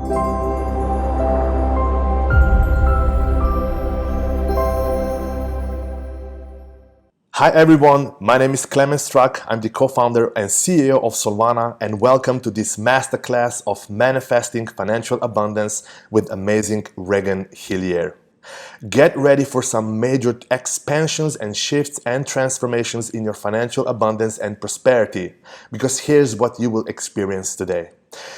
Hi everyone, my name is Clemens Struck. I'm the co-founder and CEO of Soulvana, and welcome to this masterclass of manifesting financial abundance with amazing Regan Hillier. Get ready for some major expansions and shifts and transformations in your financial abundance and prosperity, because here's what you will experience today.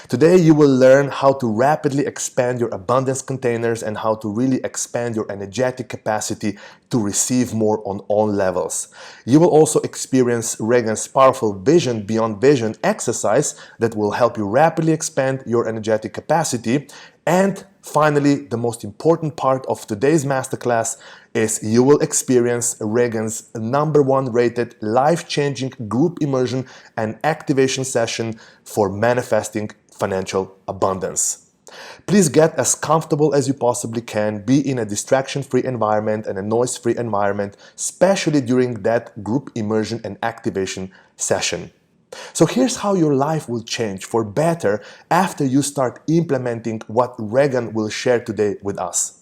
Today you will learn how to rapidly expand your abundance containers and how to really expand your energetic capacity to receive more on all levels. You will also experience Regan's powerful vision beyond vision exercise that will help you rapidly expand your energetic capacity. And finally, the most important part of today's masterclass is you will experience Regan's #1 rated life-changing group immersion and activation session for manifesting financial abundance. Please get as comfortable as you possibly can, be in a distraction-free environment and a noise-free environment, especially during that group immersion and activation session. So here's how your life will change for better after you start implementing what Regan will share today with us.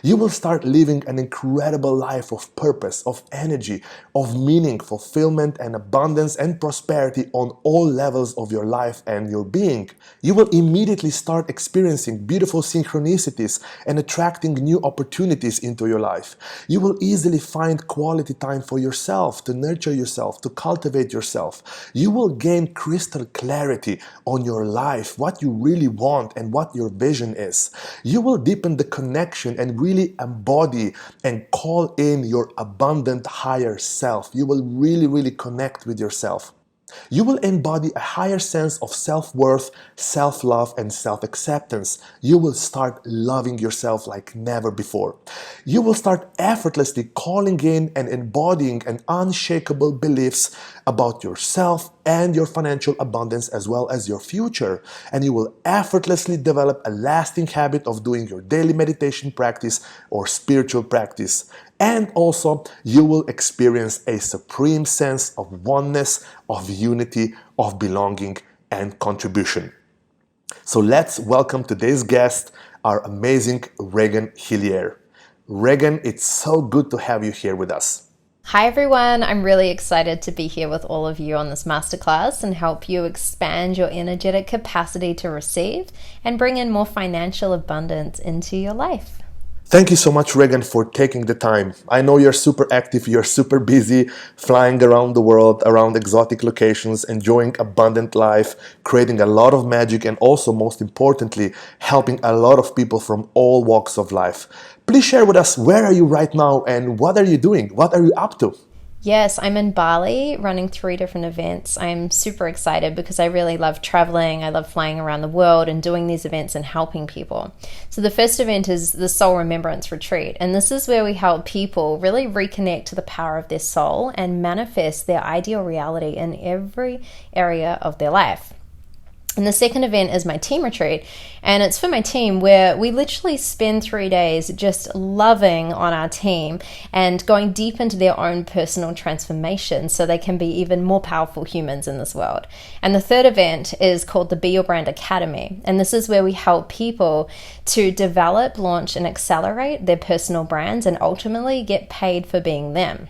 You will start living an incredible life of purpose, of energy, of meaning, fulfillment, and abundance and prosperity on all levels of your life and your being. You will immediately start experiencing beautiful synchronicities and attracting new opportunities into your life. You will easily find quality time for yourself, to nurture yourself, to cultivate yourself. You will gain crystal clarity on your life, what you really want and what your vision is. You will deepen the connection and really embody and call in your abundant higher self. You will really connect with yourself. You will embody a higher sense of self-worth, self-love, and self-acceptance. You will start loving yourself like never before. You will start effortlessly calling in and embodying an unshakable beliefs about yourself and your financial abundance as well as your future. And you will effortlessly develop a lasting habit of doing your daily meditation practice or spiritual practice. And also, you will experience a supreme sense of oneness, of unity, of belonging, and contribution. So let's welcome today's guest, our amazing Regan Hillier. Regan, it's so good to have you here with us. Hi everyone, I'm really excited to be here with all of you on this masterclass and help you expand your energetic capacity to receive and bring in more financial abundance into your life. Thank you so much, Regan, for taking the time. I know you're super active, you're super busy, flying around the world, around exotic locations, enjoying abundant life, creating a lot of magic, and also, most importantly, helping a lot of people from all walks of life. Please share with us, where are you right now and what are you doing? What are you up to? Yes, I'm in Bali running 3 different events. I'm super excited because I really love traveling. I love flying around the world and doing these events and helping people. So the first event is the Soul Remembrance Retreat. And this is where we help people really reconnect to the power of their soul and manifest their ideal reality in every area of their life. And the second event is my team retreat, and it's for my team where we literally spend 3 days just loving on our team and going deep into their own personal transformation so they can be even more powerful humans in this world. And the third event is called the Be Your Brand Academy, and this is where we help people to develop, launch, and accelerate their personal brands and ultimately get paid for being them.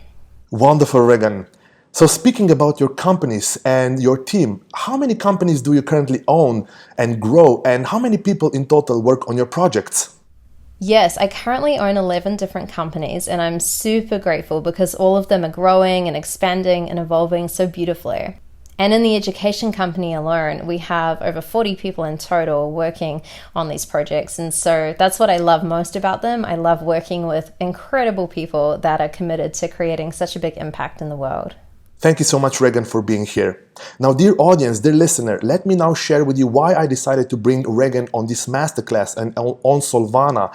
Wonderful, Regan. So speaking about your companies and your team, how many companies do you currently own and grow, and how many people in total work on your projects? Yes, I currently own 11 different companies, and I'm super grateful because all of them are growing and expanding and evolving so beautifully. And in the education company alone, we have over 40 people in total working on these projects. And so that's what I love most about them. I love working with incredible people that are committed to creating such a big impact in the world. Thank you so much, Regan, for being here. Now, dear audience, dear listener, let me now share with you why I decided to bring Regan on this masterclass and on Soulvana.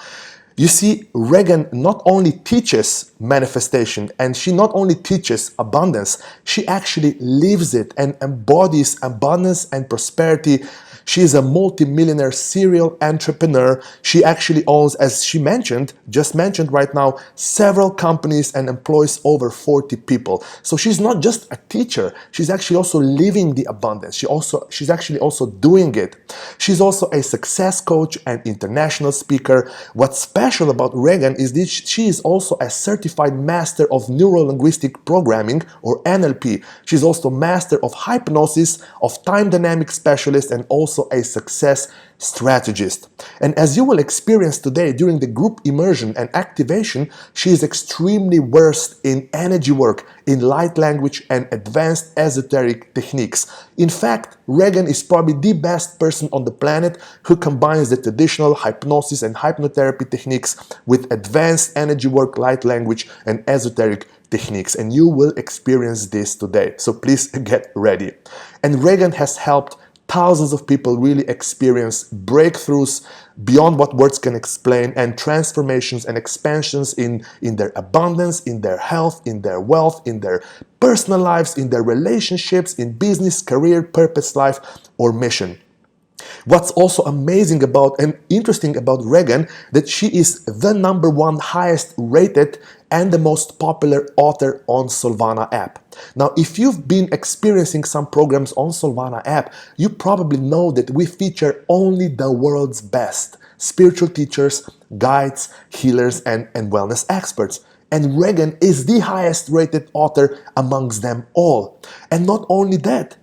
You see, Regan not only teaches manifestation and she not only teaches abundance, she actually lives it and embodies abundance and prosperity She is a multi-millionaire serial entrepreneur. She actually owns, as she just mentioned right now, several companies and employs over 40 people. So she's not just a teacher, she's actually also living the abundance. She's actually also doing it. She's also a success coach and international speaker. What's special about Regan is that she is also a certified master of neuro-linguistic programming, or NLP. She's also master of hypnosis, of time dynamic specialist, and also a success strategist. And as you will experience today during the group immersion and activation, she is extremely versed in energy work, in light language, and advanced esoteric techniques. In fact, Regan is probably the best person on the planet who combines the traditional hypnosis and hypnotherapy techniques with advanced energy work, light language, and esoteric techniques. And you will experience this today. So please get ready. And Regan has helped thousands of people really experience breakthroughs beyond what words can explain, and transformations and expansions in their abundance, in their health, in their wealth, in their personal lives, in their relationships, in business, career, purpose, life, or mission. What's also amazing about and interesting about Regan, that she is the #1 highest rated and the most popular author on Soulvana app. Now, if you've been experiencing some programs on Soulvana app, you probably know that we feature only the world's best spiritual teachers, guides, healers, and wellness experts. And Regan is the highest rated author amongst them all. And not only that,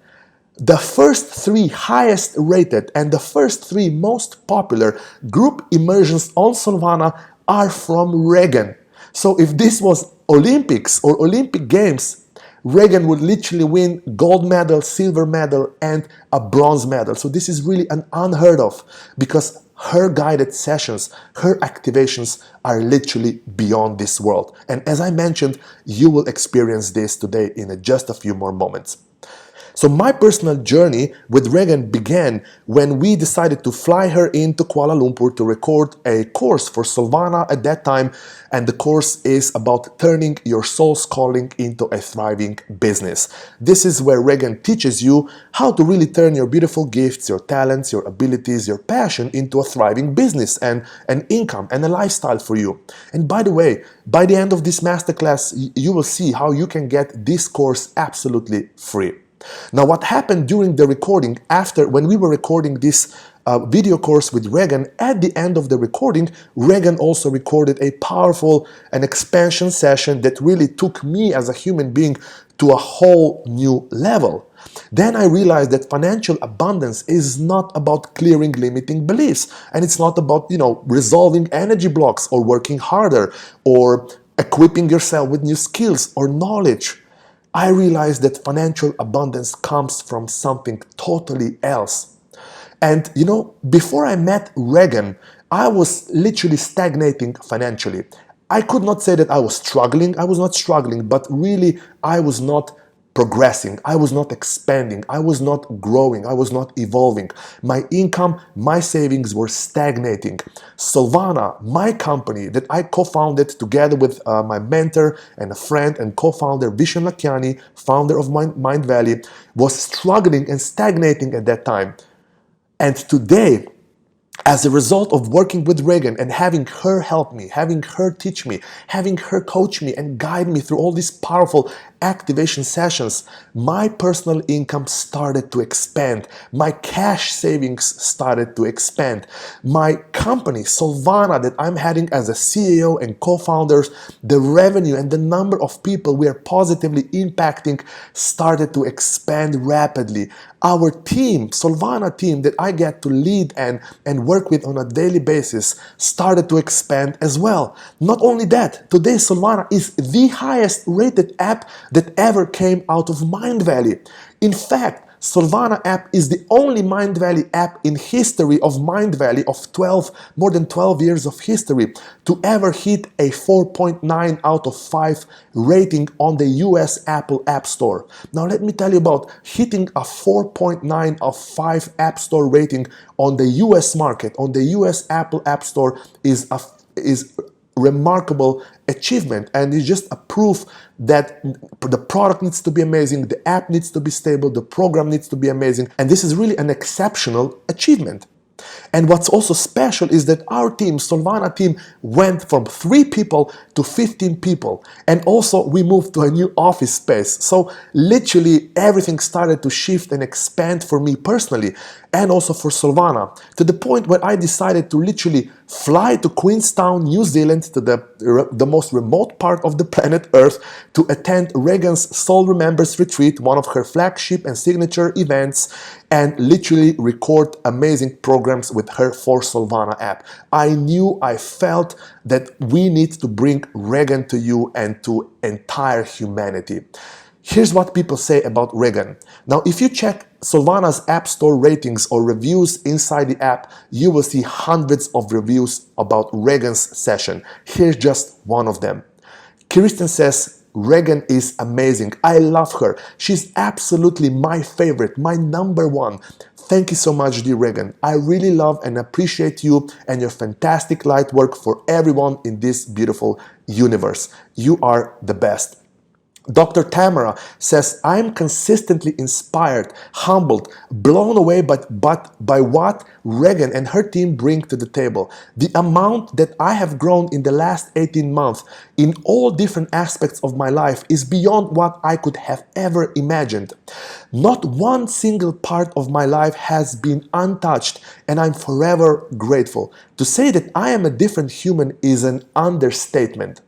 the first 3 highest rated and the first 3 most popular group immersions on Soulvana are from Regan. So if this was Olympics or Olympic Games, Regan would literally win gold medal, silver medal, and a bronze medal. So this is really an unheard of, because her guided sessions, her activations are literally beyond this world. And as I mentioned, you will experience this today in just a few more moments. So my personal journey with Regan began when we decided to fly her into Kuala Lumpur to record a course for Soulvana at that time. And the course is about turning your soul's calling into a thriving business. This is where Regan teaches you how to really turn your beautiful gifts, your talents, your abilities, your passion into a thriving business and an income and a lifestyle for you. And by the way, by the end of this masterclass, you will see how you can get this course absolutely free. Now, what happened during the recording, when we were recording this video course with Regan, at the end of the recording, Regan also recorded a powerful and expansion session that really took me as a human being to a whole new level. Then I realized that financial abundance is not about clearing limiting beliefs, and it's not about, resolving energy blocks or working harder or equipping yourself with new skills or knowledge. I realized that financial abundance comes from something totally else. And before I met Regan, I was literally stagnating financially. I could not say that I was struggling. I was not struggling, but really I was not progressing. I was not expanding. I was not growing. I was not evolving. My income, my savings were stagnating. Soulvana, my company that I co-founded together with my mentor and a friend and co-founder Vishen Lakiani, founder of Mind Valley, was struggling and stagnating at that time. And today, as a result of working with Regan and having her help me, having her teach me, having her coach me and guide me through all these powerful activation sessions, my personal income started to expand. My cash savings started to expand. My company, Soulvana, that I'm heading as a CEO and co-founders, the revenue and the number of people we are positively impacting started to expand rapidly. Our team, Soulvana team that I get to lead and work with on a daily basis, started to expand as well. Not only that, today Soulvana is the highest rated app that ever came out of Mind Valley. In fact, Soulvana app is the only Mind Valley app in history of Mind Valley of more than 12 years of history to ever hit a 4.9 out of 5 rating on the US Apple App Store. Now let me tell you about hitting a 4.9 of 5 App Store rating on the US market, on the US Apple App Store is remarkable achievement, and it's just a proof that the product needs to be amazing, the app needs to be stable, the program needs to be amazing, and this is really an exceptional achievement. And what's also special is that our team, Soulvana team, went from 3 people to 15 people. And also we moved to a new office space. So literally everything started to shift and expand for me personally and also for Soulvana, to the point where I decided to literally fly to Queenstown, New Zealand, to the most remote part of the planet Earth, to attend Reagan's Soul Remembers Retreat, one of her flagship and signature events, and literally record amazing programs with her for Soulvana app. I felt that we need to bring Reagan to you and to entire humanity. Here's what people say about Reagan. Now, if you check Soulvana's App Store ratings or reviews inside the app, you will see hundreds of reviews about Reagan's session. Here's just one of them. Kirsten says, Reagan is amazing. I love her. She's absolutely my favorite, my number one. Thank you so much, dear Reagan. I really love and appreciate you and your fantastic light work for everyone in this beautiful universe. You are the best. Dr. Tamara says, I'm consistently inspired, humbled, blown away by what Reagan and her team bring to the table. The amount that I have grown in the last 18 months in all different aspects of my life is beyond what I could have ever imagined. Not one single part of my life has been untouched, and I'm forever grateful. To say that I am a different human is an understatement.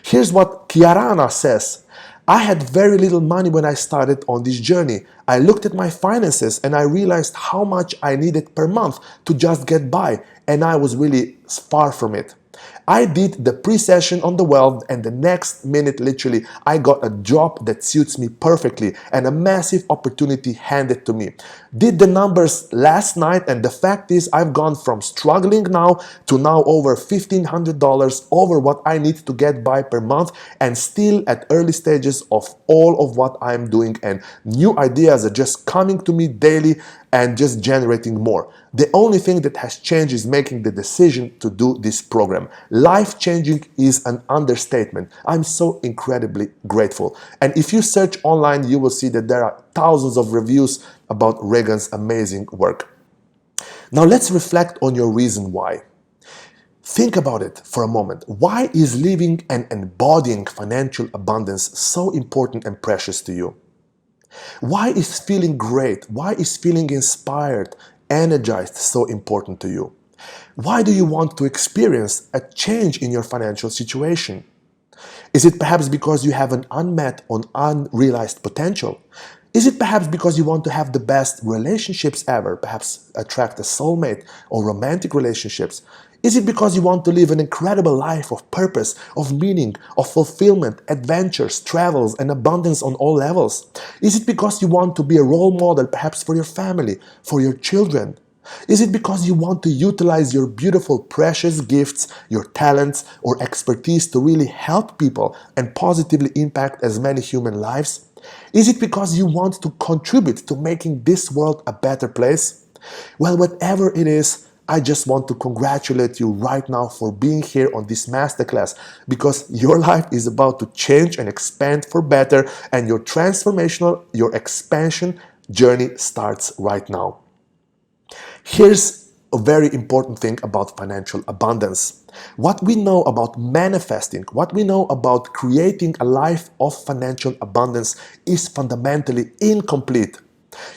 Here's what Kiarana says. I had very little money when I started on this journey. I looked at my finances and I realized how much I needed per month to just get by, and I was really far from it. I did the pre-session on the wealth, and the next minute, literally, I got a job that suits me perfectly and a massive opportunity handed to me. Did the numbers last night, and the fact is I've gone from struggling now to now over $1,500 over what I need to get by per month, and still at early stages of all of what I'm doing, and new ideas are just coming to me daily and just generating more. The only thing that has changed is making the decision to do this program. Life-changing is an understatement. I'm so incredibly grateful. And if you search online, you will see that there are thousands of reviews about Reagan's amazing work. Now let's reflect on your reason why. Think about it for a moment. Why is living and embodying financial abundance so important and precious to you? Why is feeling great? Why is feeling inspired, energized so important to you? Why do you want to experience a change in your financial situation? Is it perhaps because you have an unmet or unrealized potential? Is it perhaps because you want to have the best relationships ever, perhaps attract a soulmate or romantic relationships? Is it because you want to live an incredible life of purpose, of meaning, of fulfillment, adventures, travels, and abundance on all levels? Is it because you want to be a role model, perhaps for your family, for your children? Is it because you want to utilize your beautiful, precious gifts, your talents, or expertise to really help people and positively impact as many human lives? Is it because you want to contribute to making this world a better place? Well, whatever it is, I just want to congratulate you right now for being here on this masterclass, because your life is about to change and expand for better, and your transformational, your expansion journey starts right now. Here's a very important thing about financial abundance. What we know about manifesting, what we know about creating a life of financial abundance is fundamentally incomplete.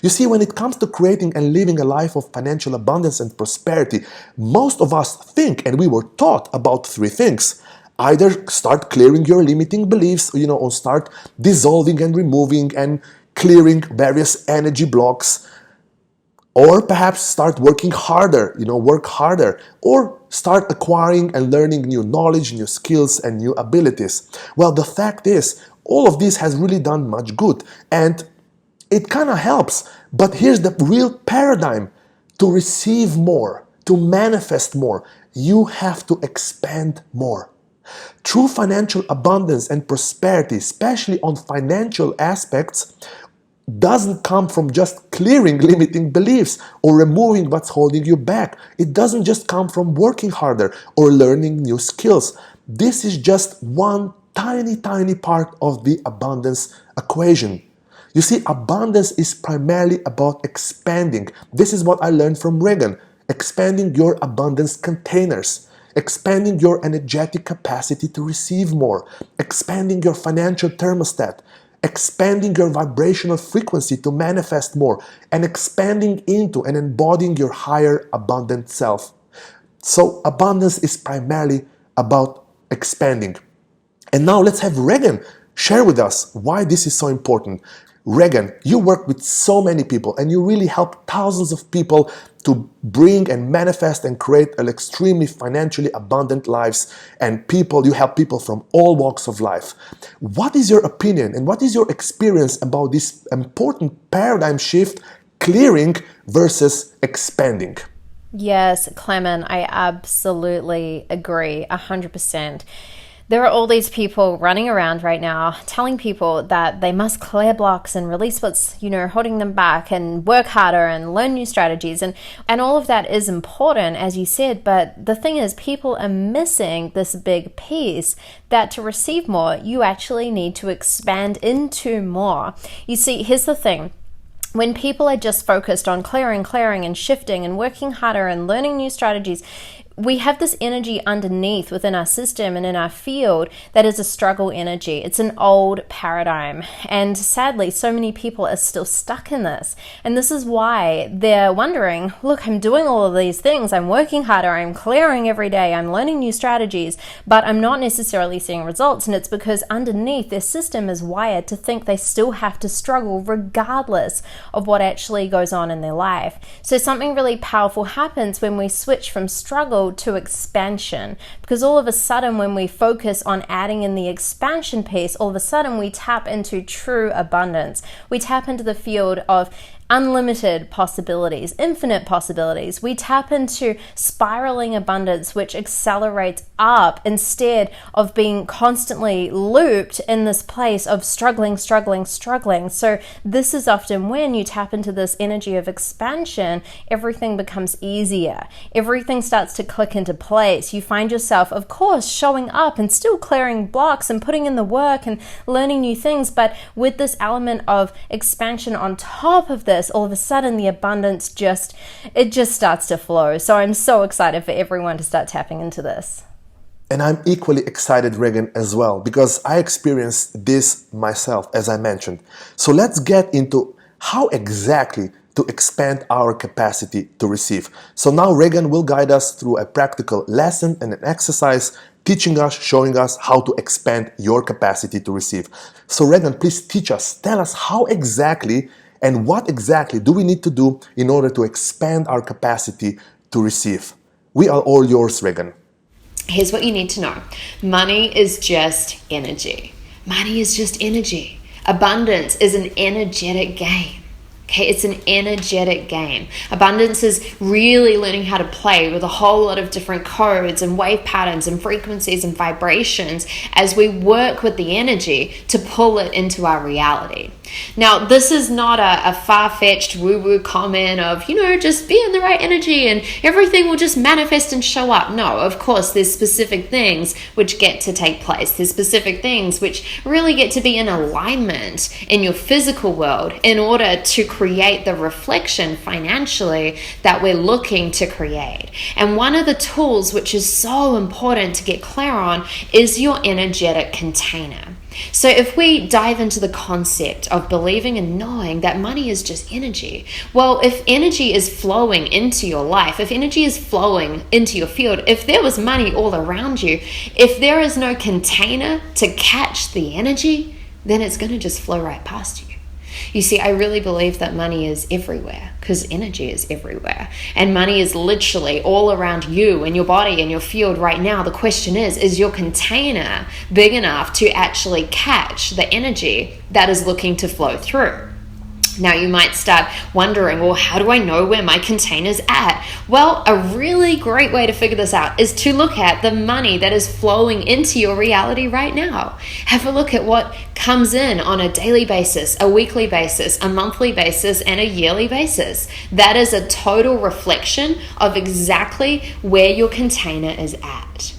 You see, when it comes to creating and living a life of financial abundance and prosperity, most of us think, and we were taught about 3 things. Either start clearing your limiting beliefs, or start dissolving and removing and clearing various energy blocks. Or perhaps start working harder, work harder, or start acquiring and learning new knowledge, new skills, and new abilities. Well, the fact is, all of this has really done much good, and it kind of helps. But here's the real paradigm. To receive more, to manifest more, you have to expand more. True financial abundance and prosperity, especially on financial aspects, doesn't come from just clearing limiting beliefs or removing what's holding you back. It doesn't just come from working harder or learning new skills. This is just one tiny part of the abundance equation. You see, abundance is primarily about expanding. This is what I learned from Reagan. Expanding your abundance containers, expanding your energetic capacity to receive more, expanding your financial thermostat, expanding your vibrational frequency to manifest more, and expanding into and embodying your higher abundant self. So abundance is primarily about expanding. And now let's have Reagan share with us why this is so important. Reagan, you work with so many people and you really help thousands of people to bring and manifest and create an extremely financially abundant lives, and you help people from all walks of life. What is your opinion and what is your experience about this important paradigm shift, clearing versus expanding? Yes, Clement, I absolutely agree 100%. There are all these people running around right now telling people that they must clear blocks and release what's, holding them back and work harder and learn new strategies. And all of that is important, as you said. But the thing is, people are missing this big piece that to receive more, you actually need to expand into more. You see, here's the thing. When people are just focused on clearing and shifting and working harder and learning new strategies, we have this energy underneath within our system and in our field that is a struggle energy. It's an old paradigm. And sadly, so many people are still stuck in this. And this is why they're wondering, look, I'm doing all of these things. I'm working harder. I'm clearing every day. I'm learning new strategies, but I'm not necessarily seeing results. And it's because underneath their system is wired to think they still have to struggle regardless of what actually goes on in their life. So something really powerful happens when we switch from struggle to expansion, because all of a sudden when we focus on adding in the expansion piece, all of a sudden we tap into true abundance. We tap into the field of unlimited possibilities, infinite possibilities. We tap into spiraling abundance, which accelerates up instead of being constantly looped in this place of struggling. So this is often when you tap into this energy of expansion, everything becomes easier. Everything starts to click into place. You find yourself, of course, showing up and still clearing blocks and putting in the work and learning new things, but with this element of expansion on top of this, all of a sudden the abundance just starts to flow. So I'm so excited for everyone to start tapping into this. And I'm equally excited, Reagan, as well, because I experienced this myself, as I mentioned. So let's get into how exactly to expand our capacity to receive. So now Reagan will guide us through a practical lesson and an exercise, teaching us, showing us how to expand your capacity to receive. So Reagan, please teach us, tell us how exactly and what exactly do we need to do in order to expand our capacity to receive? We are all yours, Reagan. Here's what you need to know. Money is just energy. Money is just energy. Abundance is an energetic game. Okay, it's an energetic game. Abundance is really learning how to play with a whole lot of different codes and wave patterns and frequencies and vibrations as we work with the energy to pull it into our reality. Now, this is not a far-fetched woo-woo comment of, just be in the right energy and everything will just manifest and show up. No, of course, there's specific things which get to take place. There's specific things which really get to be in alignment in your physical world in order to create the reflection financially that we're looking to create. And one of the tools which is so important to get clear on is your energetic container. So if we dive into the concept of believing and knowing that money is just energy, well, if energy is flowing into your life, if energy is flowing into your field, if there was money all around you, if there is no container to catch the energy, then it's going to just flow right past you. You see, I really believe that money is everywhere because energy is everywhere. And money is literally all around you and your body and your field right now. The question is your container big enough to actually catch the energy that is looking to flow through? Now you might start wondering, well, how do I know where my container's at? Well, a really great way to figure this out is to look at the money that is flowing into your reality right now. Have a look at what comes in on a daily basis, a weekly basis, a monthly basis, and a yearly basis. That is a total reflection of exactly where your container is at.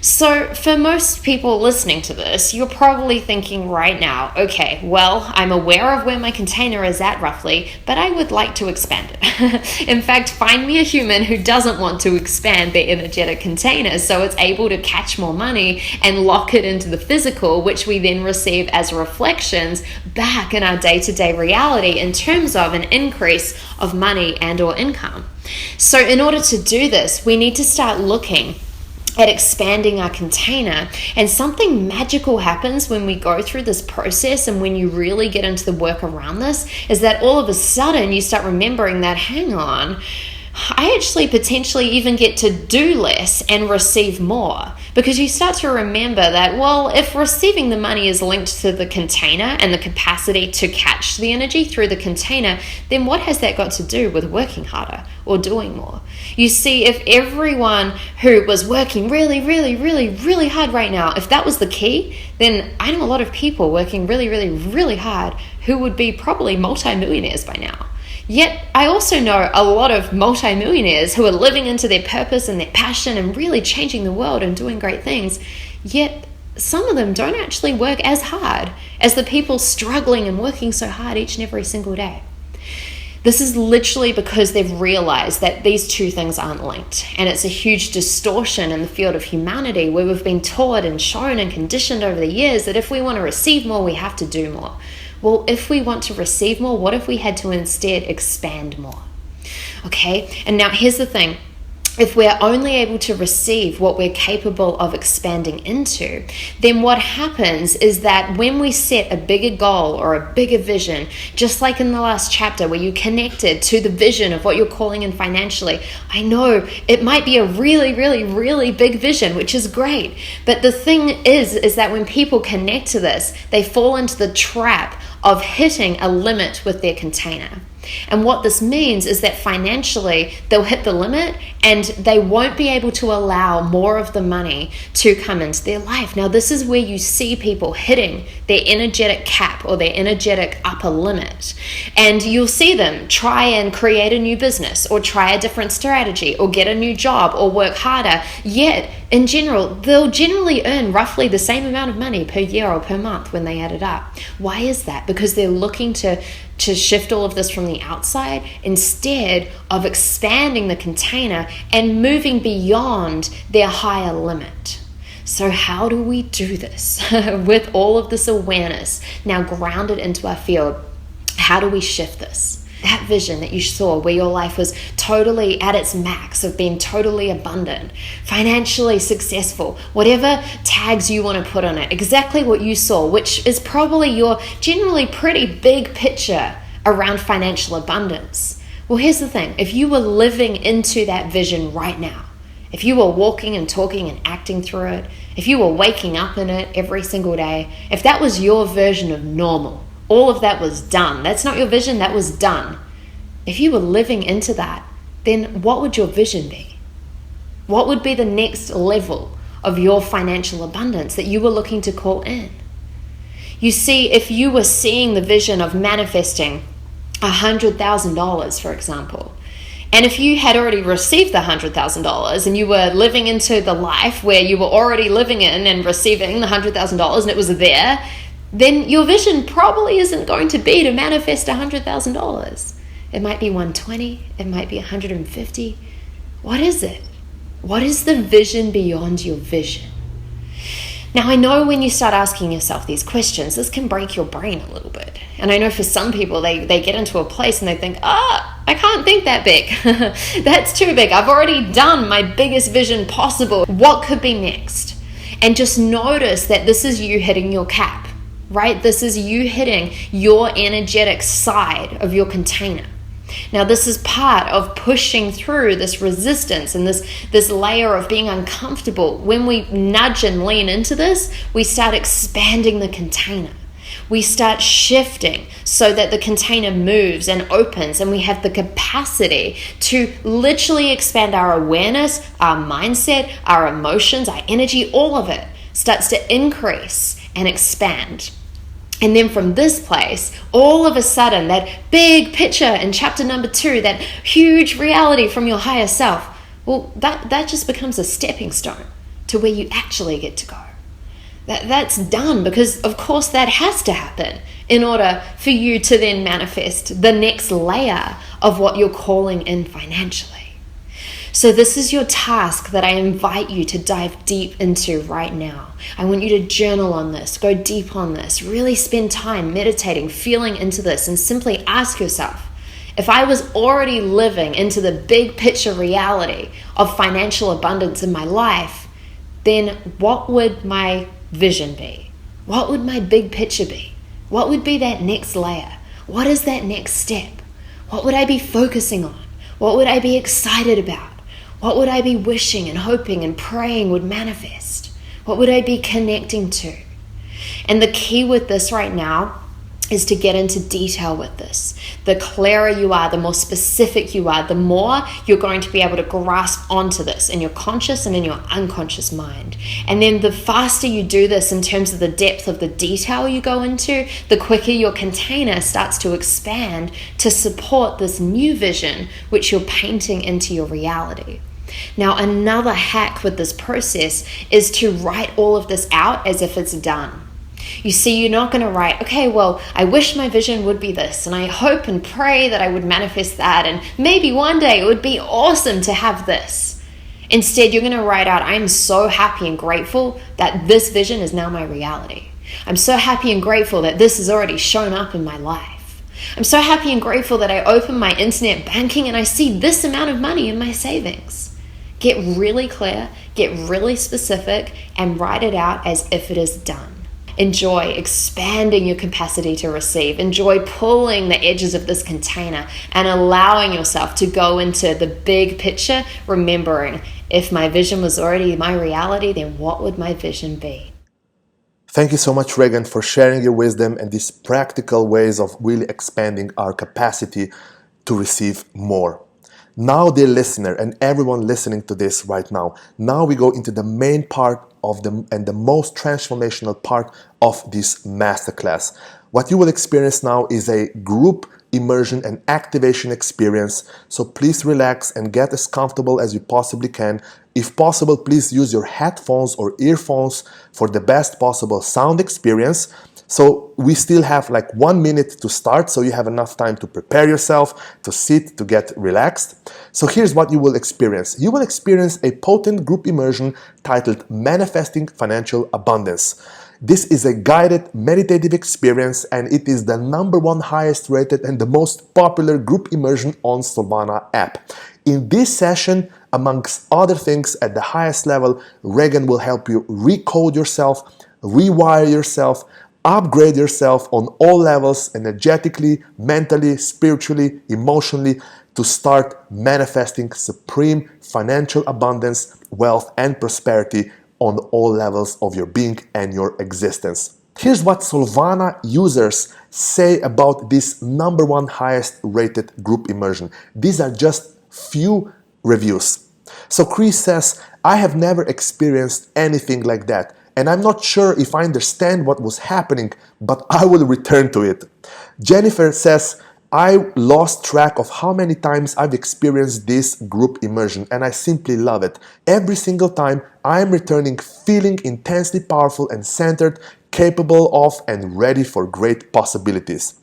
So for most people listening to this, you're probably thinking right now, okay, well, I'm aware of where my container is at roughly, but I would like to expand it. In fact, find me a human who doesn't want to expand their energetic container so it's able to catch more money and lock it into the physical, which we then receive as reflections back in our day-to-day reality in terms of an increase of money and or income. So in order to do this, we need to start looking at expanding our container, and something magical happens when we go through this process, and when you really get into the work around this, is that all of a sudden you start remembering that, hang on, I actually potentially even get to do less and receive more, because you start to remember that, well, if receiving the money is linked to the container and the capacity to catch the energy through the container, then what has that got to do with working harder or doing more? You see, if everyone who was working really, really, really, really hard right now, if that was the key, then I know a lot of people working really, really, really hard who would be probably multimillionaires by now. Yet I also know a lot of multimillionaires who are living into their purpose and their passion and really changing the world and doing great things. Yet some of them don't actually work as hard as the people struggling and working so hard each and every single day. This is literally because they've realized that these two things aren't linked. And it's a huge distortion in the field of humanity, where we've been taught and shown and conditioned over the years that if we want to receive more, we have to do more. Well, if we want to receive more, what if we had to instead expand more? Okay, and now here's the thing. If we're only able to receive what we're capable of expanding into, then what happens is that when we set a bigger goal or a bigger vision, just like in the last chapter where you connected to the vision of what you're calling in financially, I know it might be a really, really, really big vision, which is great. But the thing is that when people connect to this, they fall into the trap of hitting a limit with their container. And what this means is that financially they'll hit the limit and they won't be able to allow more of the money to come into their life. Now, this is where you see people hitting their energetic cap or their energetic upper limit. And you'll see them try and create a new business or try a different strategy or get a new job or work harder. Yet, in general, they'll generally earn roughly the same amount of money per year or per month when they add it up. Why is that? Because they're looking to shift all of this from the outside instead of expanding the container and moving beyond their higher limit. So how do we do this with all of this awareness now grounded into our field? How do we shift this? That vision that you saw where your life was totally at its max of being totally abundant, financially successful, whatever tags you want to put on it, exactly what you saw, which is probably your generally pretty big picture around financial abundance. Well, here's the thing. If you were living into that vision right now, if you were walking and talking and acting through it, if you were waking up in it every single day, if that was your version of normal, all of that was done. That's not your vision, that was done. If you were living into that, then what would your vision be? What would be the next level of your financial abundance that you were looking to call in? You see, if you were seeing the vision of manifesting $100,000, for example, and if you had already received the $100,000 and you were living into the life where you were already living in and receiving the $100,000 and it was there, then your vision probably isn't going to be to manifest $100,000. It might be 120, it might be 150. What is it? What is the vision beyond your vision? Now, I know when you start asking yourself these questions, this can break your brain a little bit. And I know for some people, they get into a place and they think, I can't think that big. That's too big. I've already done my biggest vision possible. What could be next? And just notice that this is you hitting your cap, right? This is you hitting your energetic side of your container. Now, this is part of pushing through this resistance and this layer of being uncomfortable. When we nudge and lean into this, we start expanding the container. We start shifting so that the container moves and opens, and we have the capacity to literally expand our awareness, our mindset, our emotions, our energy, all of it starts to increase and expand. And then from this place, all of a sudden, that big picture in chapter number 2, that huge reality from your higher self, well, that just becomes a stepping stone to where you actually get to go. That's done, because of course that has to happen in order for you to then manifest the next layer of what you're calling in financially. So this is your task that I invite you to dive deep into right now. I want you to journal on this, go deep on this, really spend time meditating, feeling into this, and simply ask yourself, if I was already living into the big picture reality of financial abundance in my life, then what would my vision be? What would my big picture be? What would be that next layer? What is that next step? What would I be focusing on? What would I be excited about? What would I be wishing and hoping and praying would manifest? What would I be connecting to? And the key with this right now is to get into detail with this. The clearer you are, the more specific you are, the more you're going to be able to grasp onto this in your conscious and in your unconscious mind. And then the faster you do this in terms of the depth of the detail you go into, the quicker your container starts to expand to support this new vision which you're painting into your reality. Now, another hack with this process is to write all of this out as if it's done. You see, you're not going to write, okay, well, I wish my vision would be this, and I hope and pray that I would manifest that, and maybe one day it would be awesome to have this. Instead, you're going to write out, I'm so happy and grateful that this vision is now my reality. I'm so happy and grateful that this has already shown up in my life. I'm so happy and grateful that I open my internet banking and I see this amount of money in my savings. Get really clear, get really specific, and write it out as if it is done. Enjoy expanding your capacity to receive. Enjoy pulling the edges of this container and allowing yourself to go into the big picture, remembering, if my vision was already my reality, then what would my vision be? Thank you so much, Regan, for sharing your wisdom and these practical ways of really expanding our capacity to receive more. Now, dear listener, and everyone listening to this right now, now we go into the main part of the most transformational part of this masterclass. What you will experience now is a group immersion and activation experience. So please relax and get as comfortable as you possibly can. If possible, please use your headphones or earphones for the best possible sound experience. So we still have like 1 minute to start, so you have enough time to prepare yourself, to sit, to get relaxed. So here's what you will experience. You will experience a potent group immersion titled Manifesting Financial Abundance. This is a guided meditative experience, and it is the #1 highest rated and the most popular group immersion on Soulvana app. In this session, amongst other things at the highest level, Regan will help you recode yourself, rewire yourself, upgrade yourself on all levels, energetically, mentally, spiritually, emotionally, to start manifesting supreme financial abundance, wealth, and prosperity on all levels of your being and your existence. Here's what Soulvana users say about this #1 highest rated group immersion. These are just few reviews. So Chris says, I have never experienced anything like that, and I'm not sure if I understand what was happening, but I will return to it. Jennifer says, I lost track of how many times I've experienced this group immersion, and I simply love it. Every single time I am returning feeling intensely powerful and centered, capable of and ready for great possibilities.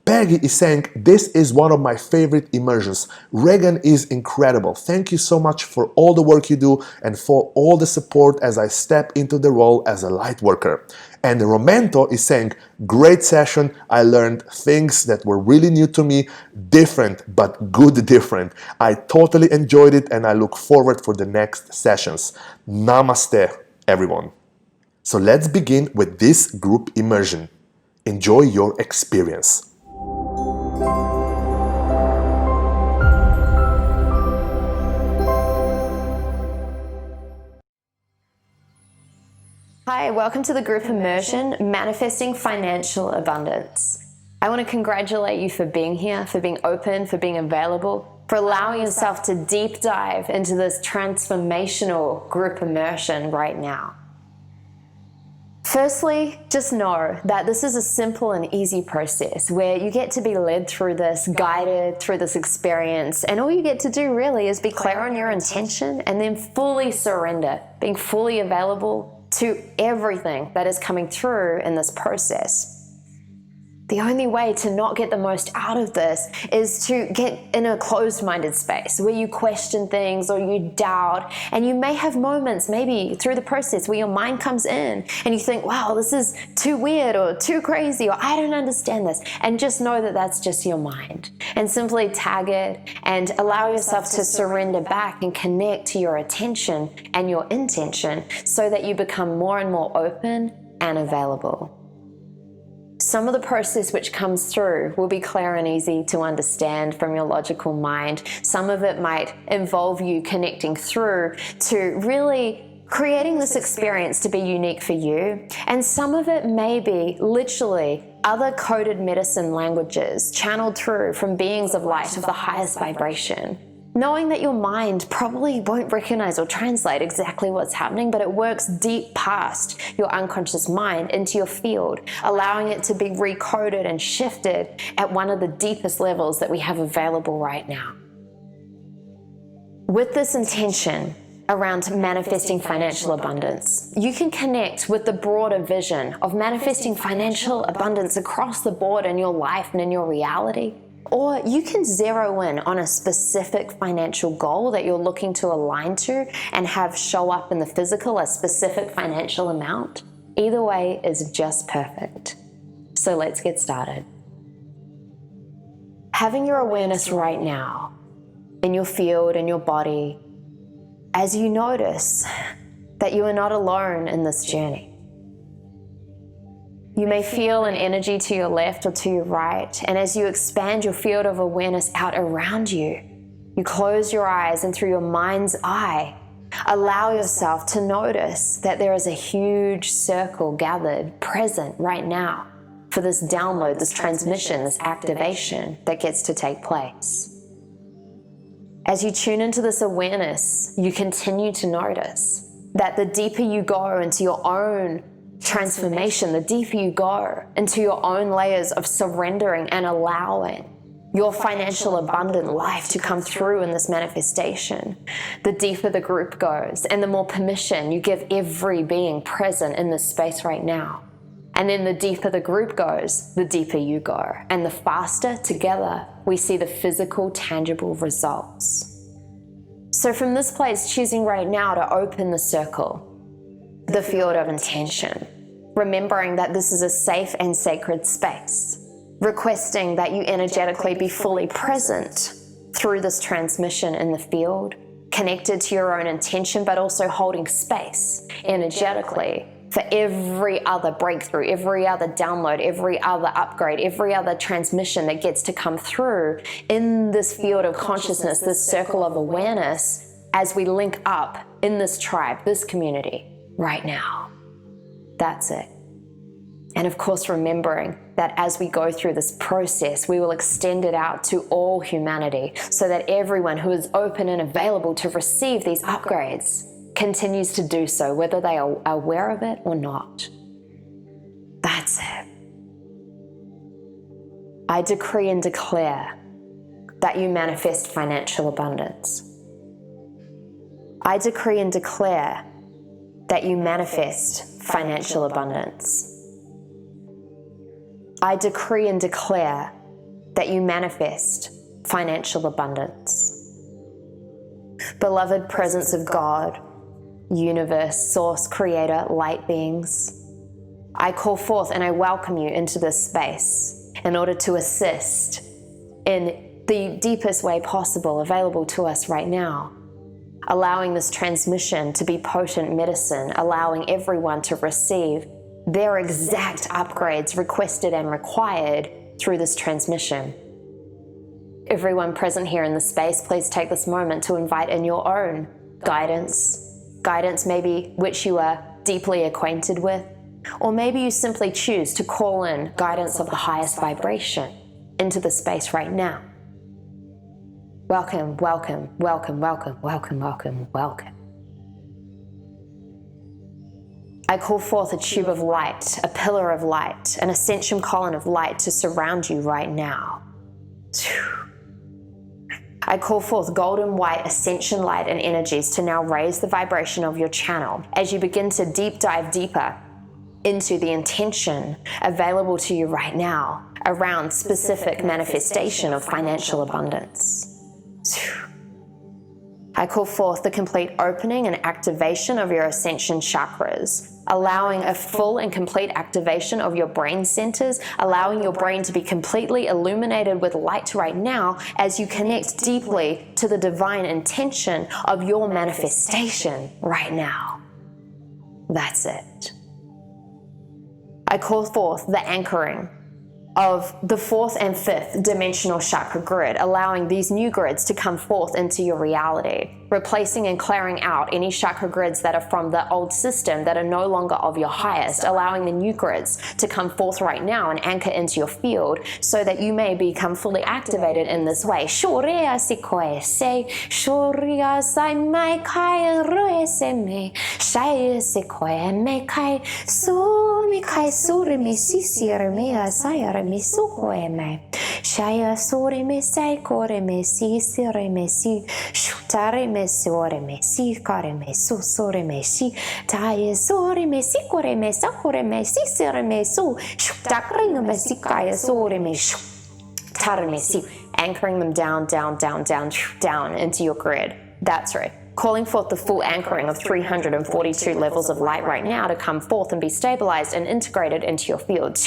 Peggy is saying, this is one of my favorite immersions. Regan is incredible. Thank you so much for all the work you do and for all the support as I step into the role as a light worker. And Romento is saying, great session. I learned things that were really new to me, different, but good different. I totally enjoyed it and I look forward for the next sessions. Namaste, everyone. So let's begin with this group immersion. Enjoy your experience. Hi, welcome to the group immersion, Manifesting Financial Abundance. I want to congratulate you for being here, for being open, for being available, for allowing yourself to deep dive into this transformational group immersion right now. Firstly, just know that this is a simple and easy process where you get to be led through this, guided through this experience, and all you get to do really is be clear on your intention and then fully surrender, being fully available to everything that is coming through in this process. The only way to not get the most out of this is to get in a closed-minded space where you question things or you doubt, and you may have moments maybe through the process where your mind comes in and you think, wow, this is too weird or too crazy, or I don't understand this, and just know that that's just your mind, and simply tag it and allow yourself to surrender back and connect to your attention and your intention so that you become more and more open and available. Some of the process which comes through will be clear and easy to understand from your logical mind. Some of it might involve you connecting through to really creating this experience to be unique for you. And some of it may be literally other coded medicine languages channeled through from beings of light of the highest vibration. Knowing that your mind probably won't recognize or translate exactly what's happening, but it works deep past your unconscious mind into your field, allowing it to be recoded and shifted at one of the deepest levels that we have available right now. With this intention around manifesting financial abundance, you can connect with the broader vision of manifesting financial abundance across the board in your life and in your reality. Or you can zero in on a specific financial goal that you're looking to align to and have show up in the physical, a specific financial amount. Either way is just perfect. So let's get started. Having your awareness right now in your field, in your body, as you notice that you are not alone in this journey. You may feel an energy to your left or to your right, and as you expand your field of awareness out around you, you close your eyes and through your mind's eye, allow yourself to notice that there is a huge circle gathered present right now for this download, this transmission, this activation that gets to take place. As you tune into this awareness, you continue to notice that the deeper you go into your own transformation, the deeper you go into your own layers of surrendering and allowing your financial abundant life to come through in this manifestation, the deeper the group goes and the more permission you give every being present in this space right now. And then the deeper the group goes, the deeper you go. And the faster together we see the physical, tangible results. So from this place, choosing right now to open the circle, the field of intention, remembering that this is a safe and sacred space, requesting that you energetically be fully present through this transmission in the field, connected to your own intention, but also holding space energetically for every other breakthrough, every other download, every other upgrade, every other transmission that gets to come through in this field of consciousness, this circle of awareness, as we link up in this tribe, this community. Right now. That's it. And of course, remembering that as we go through this process, we will extend it out to all humanity so that everyone who is open and available to receive these upgrades continues to do so, whether they are aware of it or not. That's it. I decree and declare that you manifest financial abundance. I decree and declare that you manifest financial abundance. I decree and declare that you manifest financial abundance. Beloved presence of God, universe, source, creator, light beings, I call forth and I welcome you into this space in order to assist in the deepest way possible available to us right now. Allowing this transmission to be potent medicine, allowing everyone to receive their exact upgrades requested and required through this transmission. Everyone present here in the space, please take this moment to invite in your own guidance maybe which you are deeply acquainted with, or maybe you simply choose to call in guidance of the highest vibration into the space right now. Welcome, welcome, welcome, welcome, welcome, welcome, welcome. I call forth a tube of light, a pillar of light, an ascension column of light to surround you right now. I call forth golden white ascension light and energies to now raise the vibration of your channel as you begin to deep dive deeper into the intention available to you right now around specific manifestation of financial abundance. I call forth the complete opening and activation of your ascension chakras, allowing a full and complete activation of your brain centers, allowing your brain to be completely illuminated with light right now as you connect deeply to the divine intention of your manifestation right now. That's it. I call forth the anchoring of the 4th and 5th dimensional chakra grid, allowing these new grids to come forth into your reality, replacing and clearing out any chakra grids that are from the old system that are no longer of your highest, allowing the new grids to come forth right now and anchor into your field so that you may become fully activated in this way. Shorea sikoe se, shorea sai mai kai roe se me, shai sikoe me kai so me kai sure me sisire me asaya me sukoe me, shaya sore me sai kore me sisire me si, shutare me sore me si kare me su sore me si, tae sore me si kore me sakore me sisire me su, shutare me si kaya sore me shu. Anchoring them down, down, down, down, down into your grid. That's right. Calling forth the full anchoring of 342 levels of light right now to come forth and be stabilized and integrated into your field.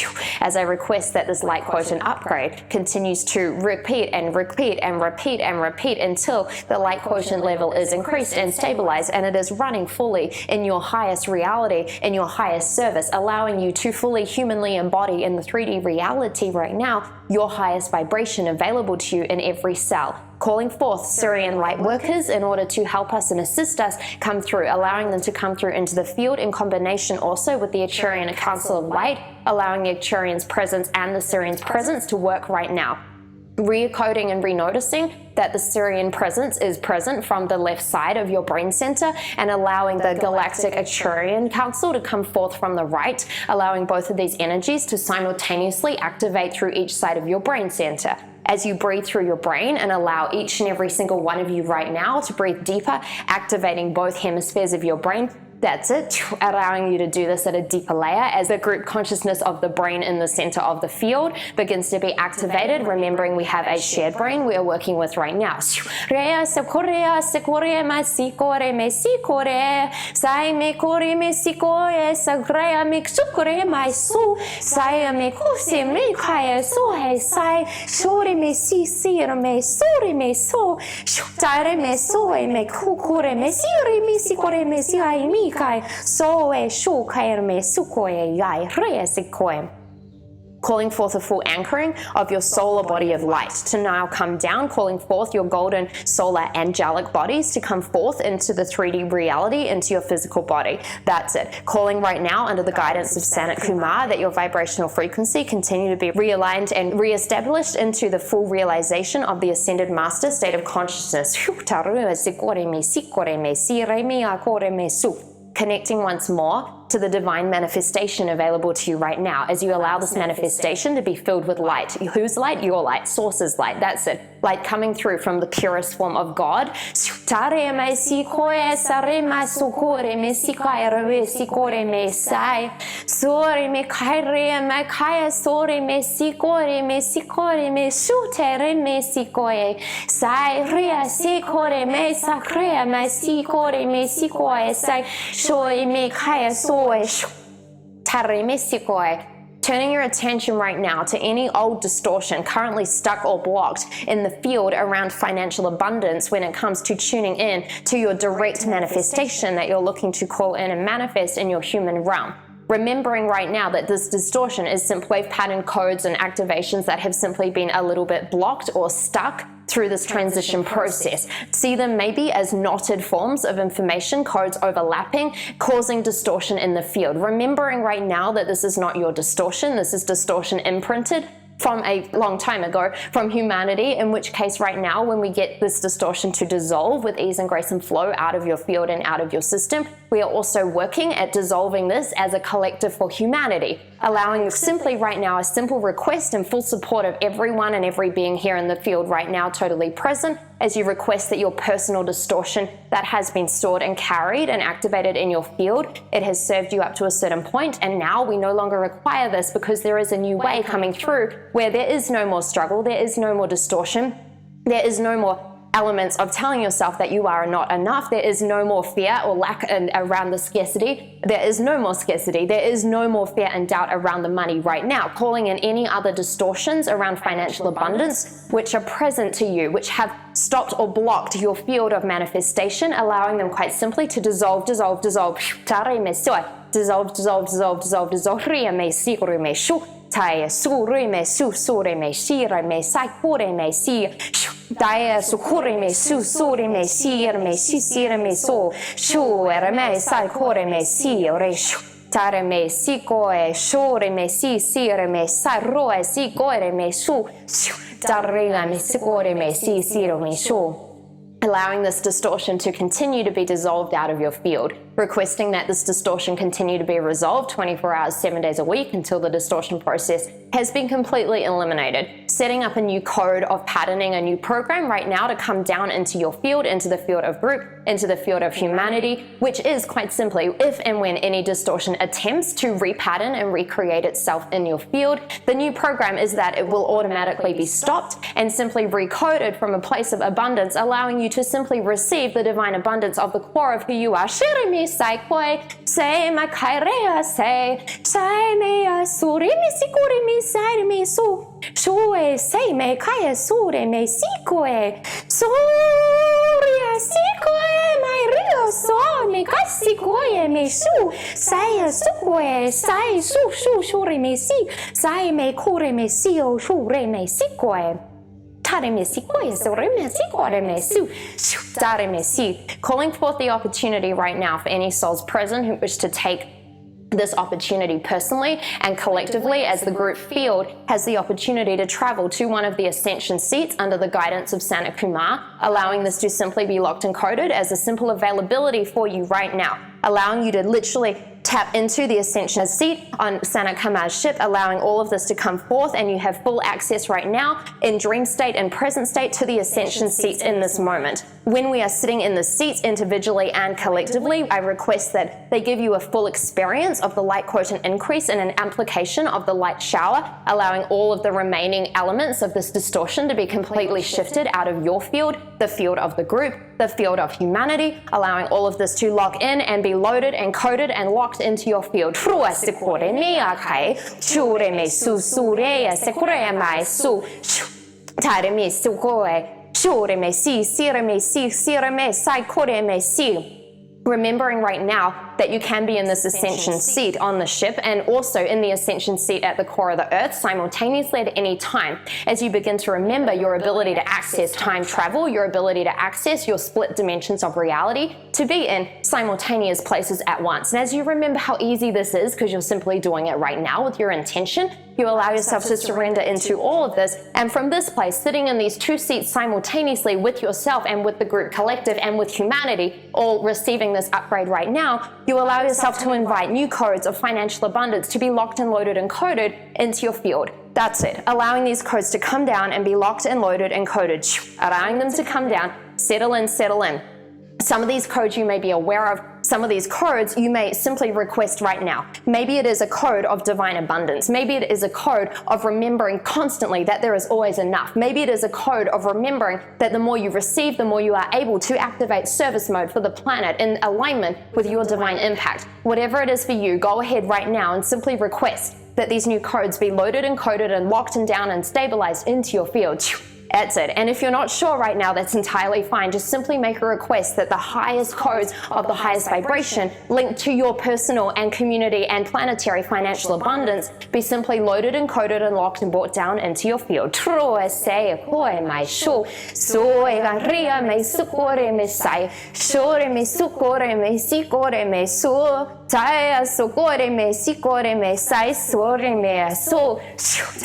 As I request that this light quotient upgrade continues to repeat and repeat and repeat and repeat until the light quotient level is increased and stabilized and it is running fully in your highest reality, in your highest service, allowing you to fully humanly embody in the 3D reality right now your highest vibration available to you in every cell. Calling forth Syrian light workers in order to help us and assist us come through, allowing them to come through into the field in combination also with the Achurian Council of Light, allowing the Achurian's presence and the Syrian's presence to work right now. Recoding and renoticing that the Syrian presence is present from the left side of your brain center and allowing the Galactic Achurian Council to come forth from the right, allowing both of these energies to simultaneously activate through each side of your brain center. As you breathe through your brain and allow each and every single one of you right now to breathe deeper, activating both hemispheres of your brain. That's it, allowing you to do this at a deeper layer as the group consciousness of the brain in the center of the field begins to be activated, remembering we have a shared brain we are working with right now. Calling forth a full anchoring of your solar body of light to now come down, calling forth your golden solar angelic bodies to come forth into the 3D reality, into your physical body. That's it. Calling right now under the guidance of Sanat Kumar that your vibrational frequency continue to be realigned and reestablished into the full realization of the ascended master state of consciousness. Connecting once more to the divine manifestation available to you right now as you allow this manifestation to be filled with light. Whose light? Your light. Source's light. That's it. Light coming through from the purest form of God. Turning your attention right now to any old distortion currently stuck or blocked in the field around financial abundance when it comes to tuning in to your direct manifestation that you're looking to call in and manifest in your human realm. Remembering right now that this distortion is simply pattern codes and activations that have simply been a little bit blocked or stuck through this transition process. See them maybe as knotted forms of information, codes overlapping, causing distortion in the field. Remembering right now that this is not your distortion, this is distortion imprinted from a long time ago from humanity, in which case right now when we get this distortion to dissolve with ease and grace and flow out of your field and out of your system, we are also working at dissolving this as a collective for humanity, allowing simply right now a simple request and full support of everyone and every being here in the field right now totally present, as you request that your personal distortion that has been stored and carried and activated in your field, it has served you up to a certain point, and now we no longer require this because there is a new way coming through where there is no more struggle, there is no more distortion, there is no more elements of telling yourself that you are not enough. There is no more fear or lack around the scarcity. There is no more scarcity. There is no more fear and doubt around the money right now. Calling in any other distortions around financial abundance which are present to you, which have stopped or blocked your field of manifestation, allowing them quite simply to dissolve, dissolve, dissolve, dissolve, dissolve, dissolve, dissolve, dissolve, Tai suri me su suri me shira me sai kure me si dai su kure me su suri me shira me si sira me so shu era me sai kure me si ore shu tare me si koe shure me si sira me sai roe si koe me su tare me si kore me si sira me shu. Allowing this distortion to continue to be dissolved out of your field, requesting that this distortion continue to be resolved 24 hours, 7 days a week until the distortion process has been completely eliminated. Setting up a new code of patterning, a new program right now to come down into your field, into the field of group, into the field of humanity, which is quite simply if and when any distortion attempts to repattern and recreate itself in your field, the new program is that it will automatically be stopped and simply recoded from a place of abundance, allowing you to simply receive the divine abundance of the core of who you are. Shirimi sai koi, say my kairea say, sai me surimi sikurimi sai me su, shue say me kaya sure me sikoe, soria sikoe my rio so me kasikoe me su, sai sukoe, sai su shure me si, sai me kure me si o shure me sikoe. Calling forth the opportunity right now for any souls present who wish to take this opportunity personally and collectively as the group field has the opportunity to travel to one of the ascension seats under the guidance of Santa Kumar, allowing this to simply be locked and coded as a simple availability for you right now, allowing you to literally tap into the ascension seat on Santa Kumar's ship, allowing all of this to come forth, and you have full access right now in dream state and present state to the ascension seats in this moment. When we are sitting in the seats individually and collectively, I request that they give you a full experience of the light quotient increase and an amplification of the light shower, allowing all of the remaining elements of this distortion to be completely shifted out of your field, the field of the group, the field of humanity, allowing all of this to lock in and be loaded and coded and locked into your field. Remembering right now that you can be in this ascension seat on the ship and also in the ascension seat at the core of the earth simultaneously at any time, as you begin to remember your ability to access time travel, your ability to access your split dimensions of reality, to be in simultaneous places at once. And as you remember how easy this is, because you're simply doing it right now with your intention, you allow yourself to surrender into all of this, and from this place, sitting in these two seats simultaneously with yourself and with the group collective and with humanity, all receiving this upgrade right now, you allow yourself to invite new codes of financial abundance to be locked and loaded and coded into your field. That's it. Allowing these codes to come down and be locked and loaded and coded. Allowing them to come down, settle in, settle in. Some of these codes you may be aware of. Some of these codes you may simply request right now. Maybe it is a code of divine abundance. Maybe it is a code of remembering constantly that there is always enough. Maybe it is a code of remembering that the more you receive, the more you are able to activate service mode for the planet in alignment with your divine impact. Whatever it is for you, go ahead right now and simply request that these new codes be loaded and coded and locked and down and stabilized into your field. That's it. And if you're not sure right now, that's entirely fine. Just simply make a request that the highest codes of the highest vibration linked to your personal and community and planetary financial abundance be simply loaded and coded and locked and brought down into your field. tai so gore me si gore me sai sore me so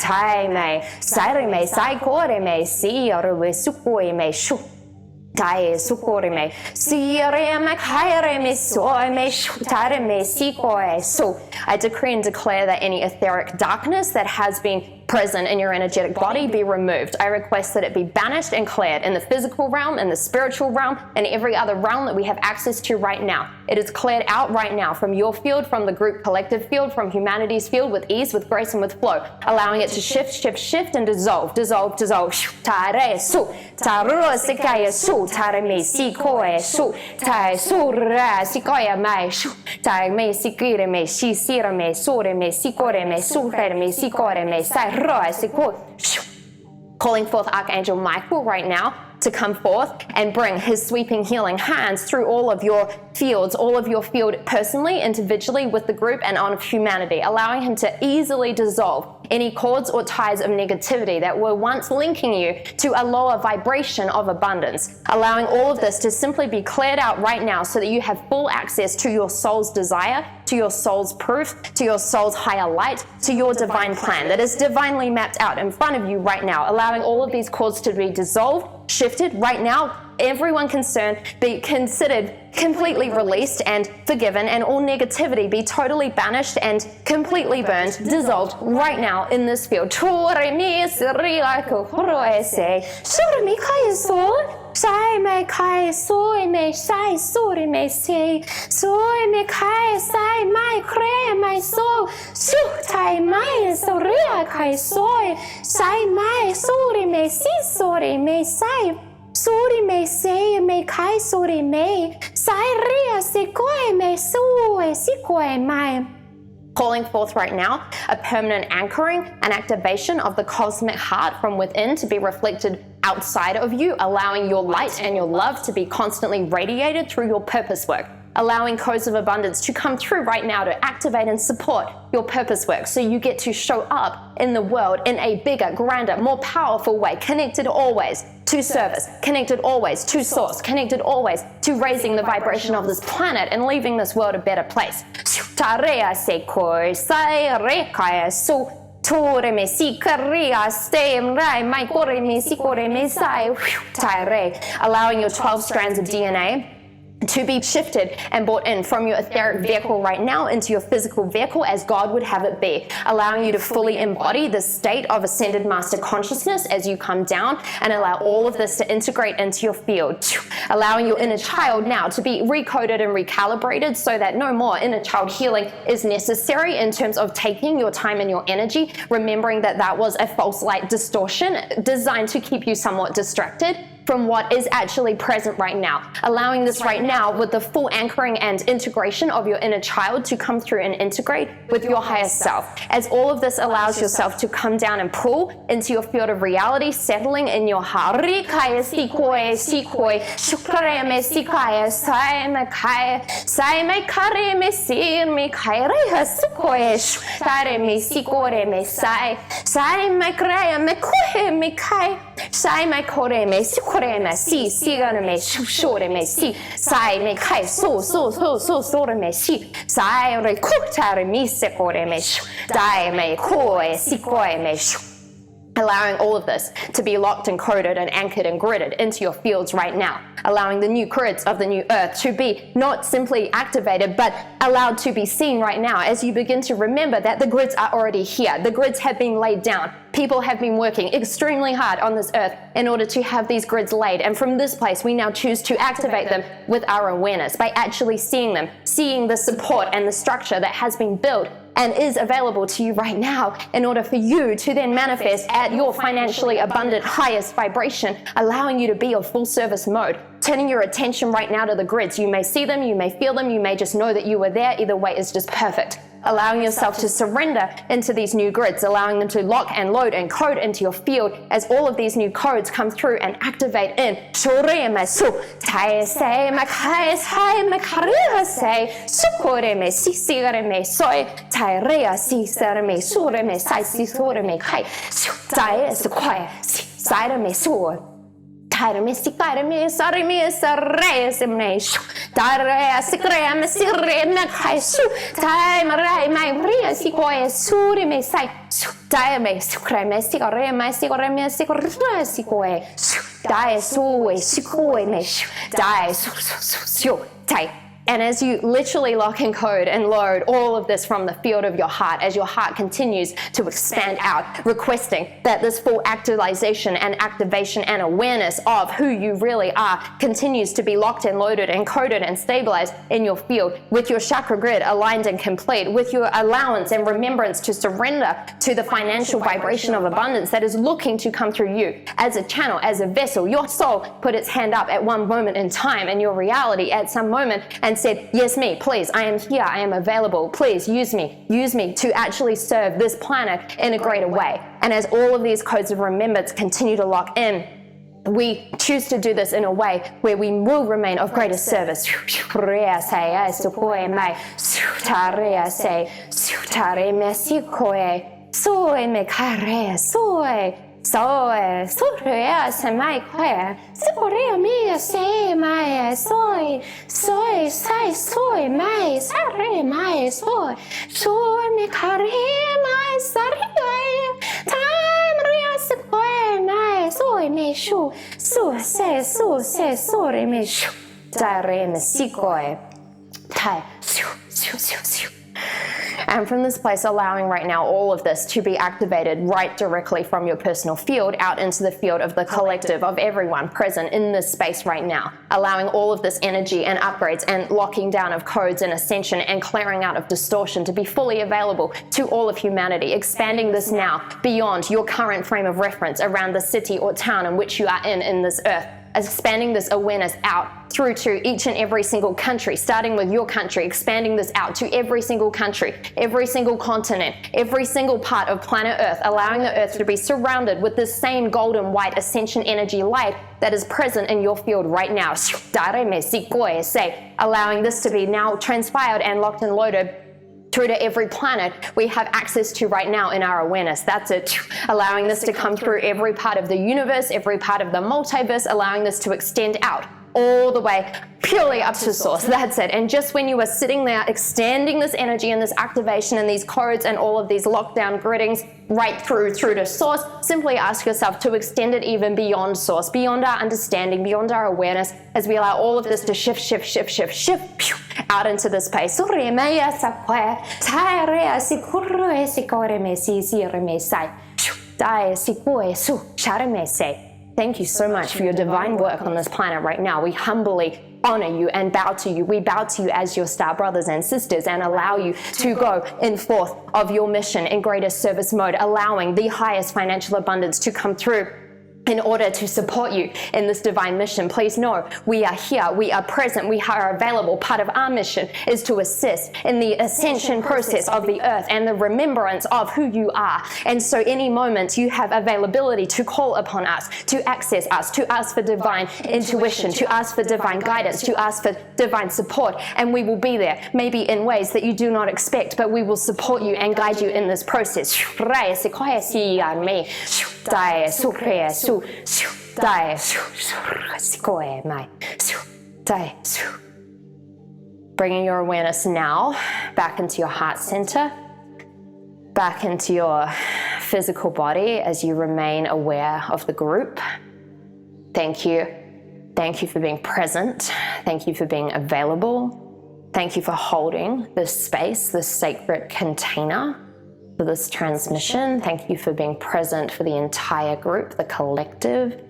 tai me sai me sai gore me si or we su koi me shu tai su gore me si re me kai me so me shu tai me si koi so I decree and declare that any etheric darkness that has been present in your energetic body be removed. I request that it be banished and cleared in the physical realm, in the spiritual realm, and every other realm that we have access to right now. It is cleared out right now from your field, from the group collective field, from humanity's field with ease, with grace, and with flow, allowing it to shift, and dissolve. Tare su, taruro sikaya su, tare me si koe su, tai surra sikoya mai shu, tai me sikire me shi sira me sore me sikore me sure me sikore me sai. Calling forth Archangel Michael right now to come forth and bring his sweeping healing hands through all of your fields, all of your field personally, individually, with the group, and on humanity, allowing him to easily dissolve any cords or ties of negativity that were once linking you to a lower vibration of abundance, allowing all of this to simply be cleared out right now so that you have full access to your soul's desire, to your soul's proof, to your soul's higher light, to your divine plan that is divinely mapped out in front of you right now, allowing all of these cords to be dissolved, shifted right now, everyone concerned be considered completely released and forgiven, and all negativity be totally banished and completely burned, dissolved right now in this field. Sai me kai soy me sai sore me say soy me kai sai mai kre mai so su tai mai so ria kai soy sai mai sore me si sore me sai sore me say me kai sore me sai ria se koi me so si koi mai. Calling forth right now a permanent anchoring and activation of the cosmic heart from within to be reflected outside of you, allowing your light and your love to be constantly radiated through your purpose work, allowing codes of abundance to come through right now to activate and support your purpose work so you get to show up in the world in a bigger, grander, more powerful way, connected always to service, connected always to source, connected always to raising the vibration of this planet and leaving this world a better place. Tore me si karia stem rai mai kore me si kore me sai tare, allowing your 12 strands of DNA to be shifted and brought in from your etheric vehicle right now into your physical vehicle as God would have it be, allowing you to fully embody the state of ascended master consciousness as you come down, and allow all of this to integrate into your field, allowing your inner child now to be recoded and recalibrated so that no more inner child healing is necessary in terms of taking your time and your energy, remembering that that was a false light distortion designed to keep you somewhat distracted from what is actually present right now, allowing this right now with the full anchoring and integration of your inner child to come through and integrate with your higher self. As all of this allows yourself to come down and pull into your field of reality, settling in your heart. Si sigare me shore me si sai me kai so sore me si sai recutare mi secore me dai me koi si koi me. Allowing all of this to be locked and coded and anchored and gridded into your fields right now, allowing the new grids of the new earth to be not simply activated but allowed to be seen right now as you begin to remember that the grids are already here. The grids have been laid down. People have been working extremely hard on this earth in order to have these grids laid, and from this place we now choose to activate them with our awareness by actually seeing them, seeing the support and the structure that has been built and is available to you right now in order for you to then manifest at your financially abundant highest vibration, allowing you to be of full service mode. Turning your attention right now to the grids. You may see them, you may feel them, you may just know that you were there. Either way is just perfect. Allowing yourself to surrender into these new grids, allowing them to lock and load and code into your field as all of these new codes come through and activate in. Tare me sikare me sare me sare semne shu. Tare sikre me sire me kai su. Tare me rai mai ria sikoe suri me sai. Tare me sikre me sikare me sikore me sikore sikoe. Tare su sikoe me shu. Tare su tai. And as you literally lock and code and load all of this from the field of your heart, as your heart continues to expand out, requesting that this full actualization and activation and awareness of who you really are continues to be locked and loaded and coded and stabilized in your field, with your chakra grid aligned and complete, with your allowance and remembrance to surrender to the financial vibration of abundance that is looking to come through you as a channel, as a vessel. Your soul put its hand up at one moment in time in your reality at some moment and said, yes, me, please, I am here, I am available, please use me to actually serve this planet in a greater way. And as all of these codes of remembrance continue to lock in, we choose to do this in a way where we will remain of greater service. Soe, sorea se mai que, sorea mia se mai soy, sai soy mai, sare mai soy, soy me care mai sare, time ria se que mai soy me shu, se sore me shu, tare me sikoe, tai, shu. And from this place, allowing right now all of this to be activated right directly from your personal field out into the field of the collective of everyone present in this space right now. Allowing all of this energy and upgrades and locking down of codes and ascension and clearing out of distortion to be fully available to all of humanity. Expanding this now beyond your current frame of reference around the city or town in which you are in this earth. Expanding this awareness out through to each and every single country, starting with your country, expanding this out to every single country, every single continent, every single part of planet Earth, allowing the Earth to be surrounded with this same golden white ascension energy light that is present in your field right now. Allowing this to be now transpired and locked and loaded through to every planet we have access to right now in our awareness. That's it. Allowing this to come through every part of the universe, every part of the multiverse, allowing this to extend out all the way purely up to source. That's it. And just when you are sitting there extending this energy and this activation and these codes and all of these lockdown griddings right through to source, simply ask yourself to extend it even beyond source, beyond our understanding, beyond our awareness, as we allow all of this to shift out into this space. Thank you so much for your divine work on this planet right now. We humbly honor you and bow to you. We bow to you as your star brothers and sisters and allow you to go in forth of your mission in greater service mode, allowing the highest financial abundance to come through in order to support you in this divine mission. Please know we are here, we are present, we are available. Part of our mission is to assist in the ascension process of the earth and the remembrance of who you are. And so any moment you have availability to call upon us, to access us, to ask for divine intuition, to ask for divine guidance, to ask for divine support, and we will be there, maybe in ways that you do not expect, but we will support you and guide you in this process. Bringing your awareness now back into your heart center, back into your physical body as you remain aware of the group. Thank you. Thank you for being present. Thank you for being available. Thank you for holding this space, this sacred container for this transmission. Thank you for being present for the entire group, the collective.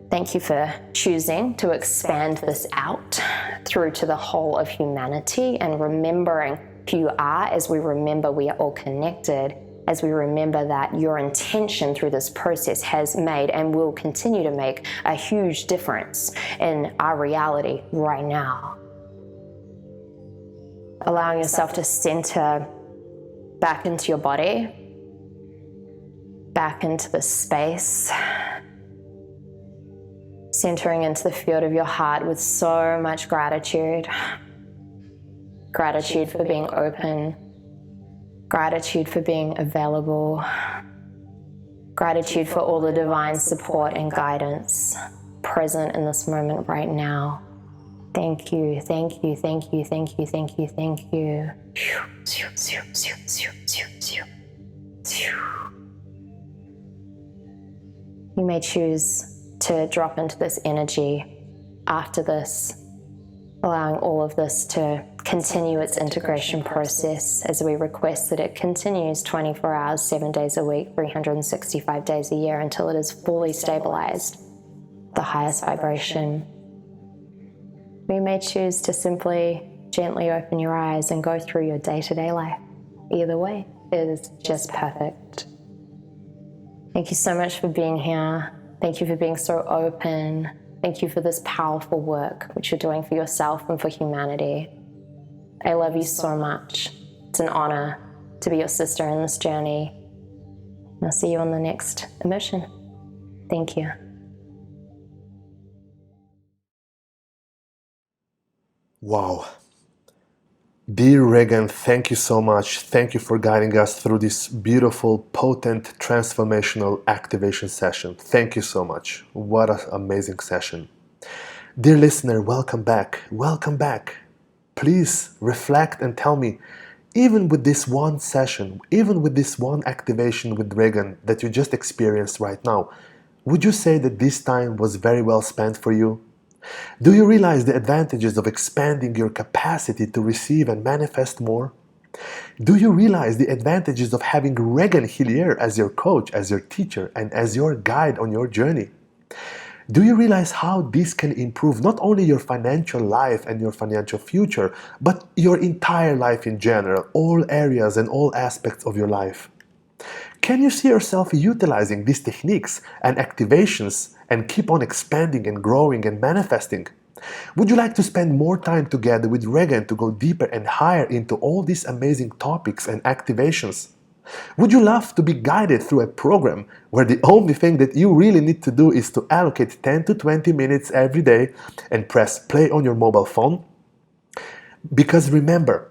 Thank you for choosing to expand this out through to the whole of humanity and remembering who you are as we remember we are all connected, as we remember that your intention through this process has made and will continue to make a huge difference in our reality right now. Allowing yourself to center back into your body, back into the space, centering into the field of your heart with so much gratitude. Gratitude for being open, gratitude for being available, gratitude for all the divine support and guidance, present in this moment right now. Thank you, thank you, thank you, thank you, thank you, thank you. You may choose to drop into this energy after this, allowing all of this to continue its integration process as we request that it continues 24 hours, 7 days a week, 365 days a year until it is fully stabilized, the highest vibration. You may choose to simply gently open your eyes and go through your day-to-day life. Either way is just perfect. Thank you so much for being here. Thank you for being so open. Thank you for this powerful work which you're doing for yourself and for humanity. I love you so much. It's an honor to be your sister in this journey. And I'll see you on the next emission. Thank you. Wow. Dear Regan, thank you so much. Thank you for guiding us through this beautiful, potent, transformational activation session. Thank you so much. What an amazing session. Dear listener, welcome back. Welcome back. Please reflect and tell me, even with this one session, even with this one activation with Regan that you just experienced right now, would you say that this time was very well spent for you? Do you realize the advantages of expanding your capacity to receive and manifest more? Do you realize the advantages of having Regan Hillier as your coach, as your teacher, and as your guide on your journey? Do you realize how this can improve not only your financial life and your financial future, but your entire life in general, all areas and all aspects of your life? Can you see yourself utilizing these techniques and activations and keep on expanding and growing and manifesting? Would you like to spend more time together with Regan to go deeper and higher into all these amazing topics and activations? Would you love to be guided through a program where the only thing that you really need to do is to allocate 10 to 20 minutes every day and press play on your mobile phone? Because remember,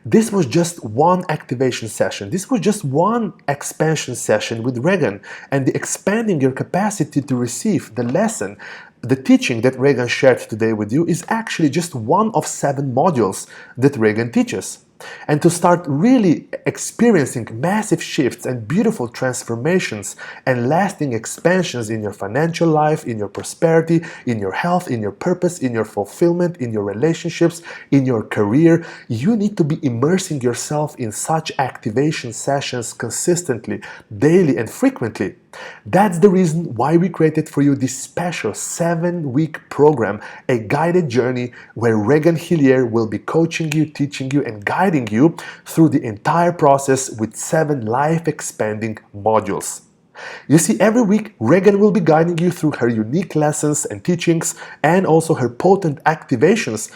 this was just one activation session. This was just one expansion session with Regan, and the expanding your capacity to receive the lesson, the teaching that Regan shared today with you is actually just one of 7 modules that Regan teaches. And to start really experiencing massive shifts and beautiful transformations and lasting expansions in your financial life, in your prosperity, in your health, in your purpose, in your fulfillment, in your relationships, in your career, you need to be immersing yourself in such activation sessions consistently, daily and frequently. That's the reason why we created for you this special 7-week program, a guided journey where Regan Hillier will be coaching you, teaching you, and guiding you through the entire process with 7 life-expanding modules. You see, every week, Regan will be guiding you through her unique lessons and teachings and also her potent activations,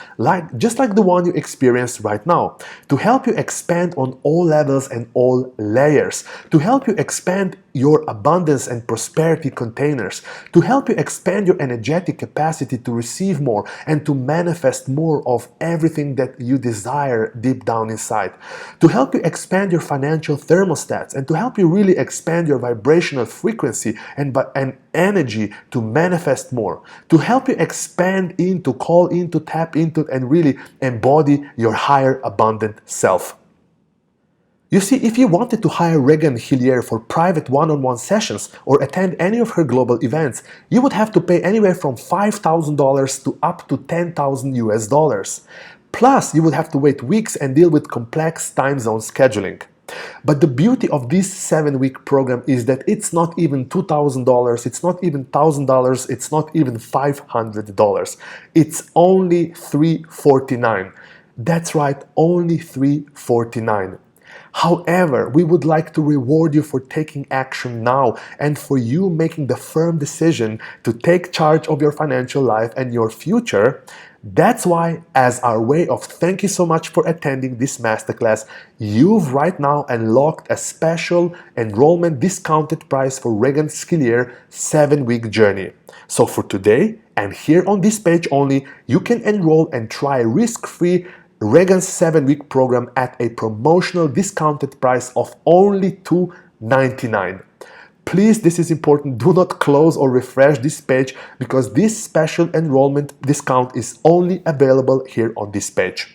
just like the one you experienced right now, to help you expand on all levels and all layers, to help you expand your abundance and prosperity containers, to help you expand your energetic capacity to receive more and to manifest more of everything that you desire deep down inside, to help you expand your financial thermostats and to help you really expand your vibrational frequency and energy to manifest more, to help you expand into, call into, tap into, and really embody your higher abundant self. You see, if you wanted to hire Regan Hillier for private one-on-one sessions or attend any of her global events, you would have to pay anywhere from $5,000 to up to $10,000 US. Plus, you would have to wait weeks and deal with complex time zone scheduling. But the beauty of this 7-week program is that it's not even $2,000, it's not even $1,000, it's not even $500. It's only $349. That's right, only $349. However, we would like to reward you for taking action now and for you making the firm decision to take charge of your financial life and your future. That's why, as our way of thank you so much for attending this masterclass, you've right now unlocked a special enrollment discounted price for Regan Hillier 7-week journey. So for today, and here on this page only, you can enroll and try risk-free Regan's 7-week program at a promotional discounted price of only $299. Please, this is important, do not close or refresh this page because this special enrollment discount is only available here on this page.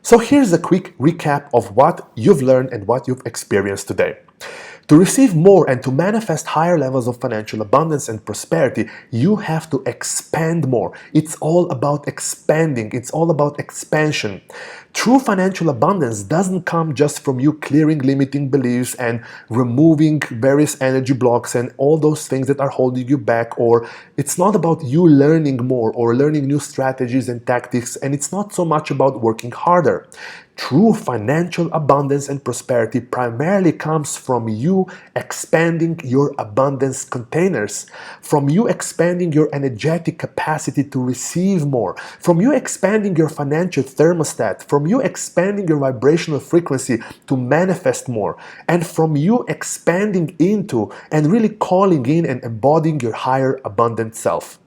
So here's a quick recap of what you've learned and what you've experienced today. To receive more and to manifest higher levels of financial abundance and prosperity, you have to expand more. It's all about expanding. It's all about expansion. True financial abundance doesn't come just from you clearing limiting beliefs and removing various energy blocks and all those things that are holding you back, or it's not about you learning more or learning new strategies and tactics, and it's not so much about working harder. True financial abundance and prosperity primarily comes from you expanding your abundance containers, from you expanding your energetic capacity to receive more, from you expanding your financial thermostat, from you expanding your vibrational frequency to manifest more, and from you expanding into and really calling in and embodying your higher abundant self.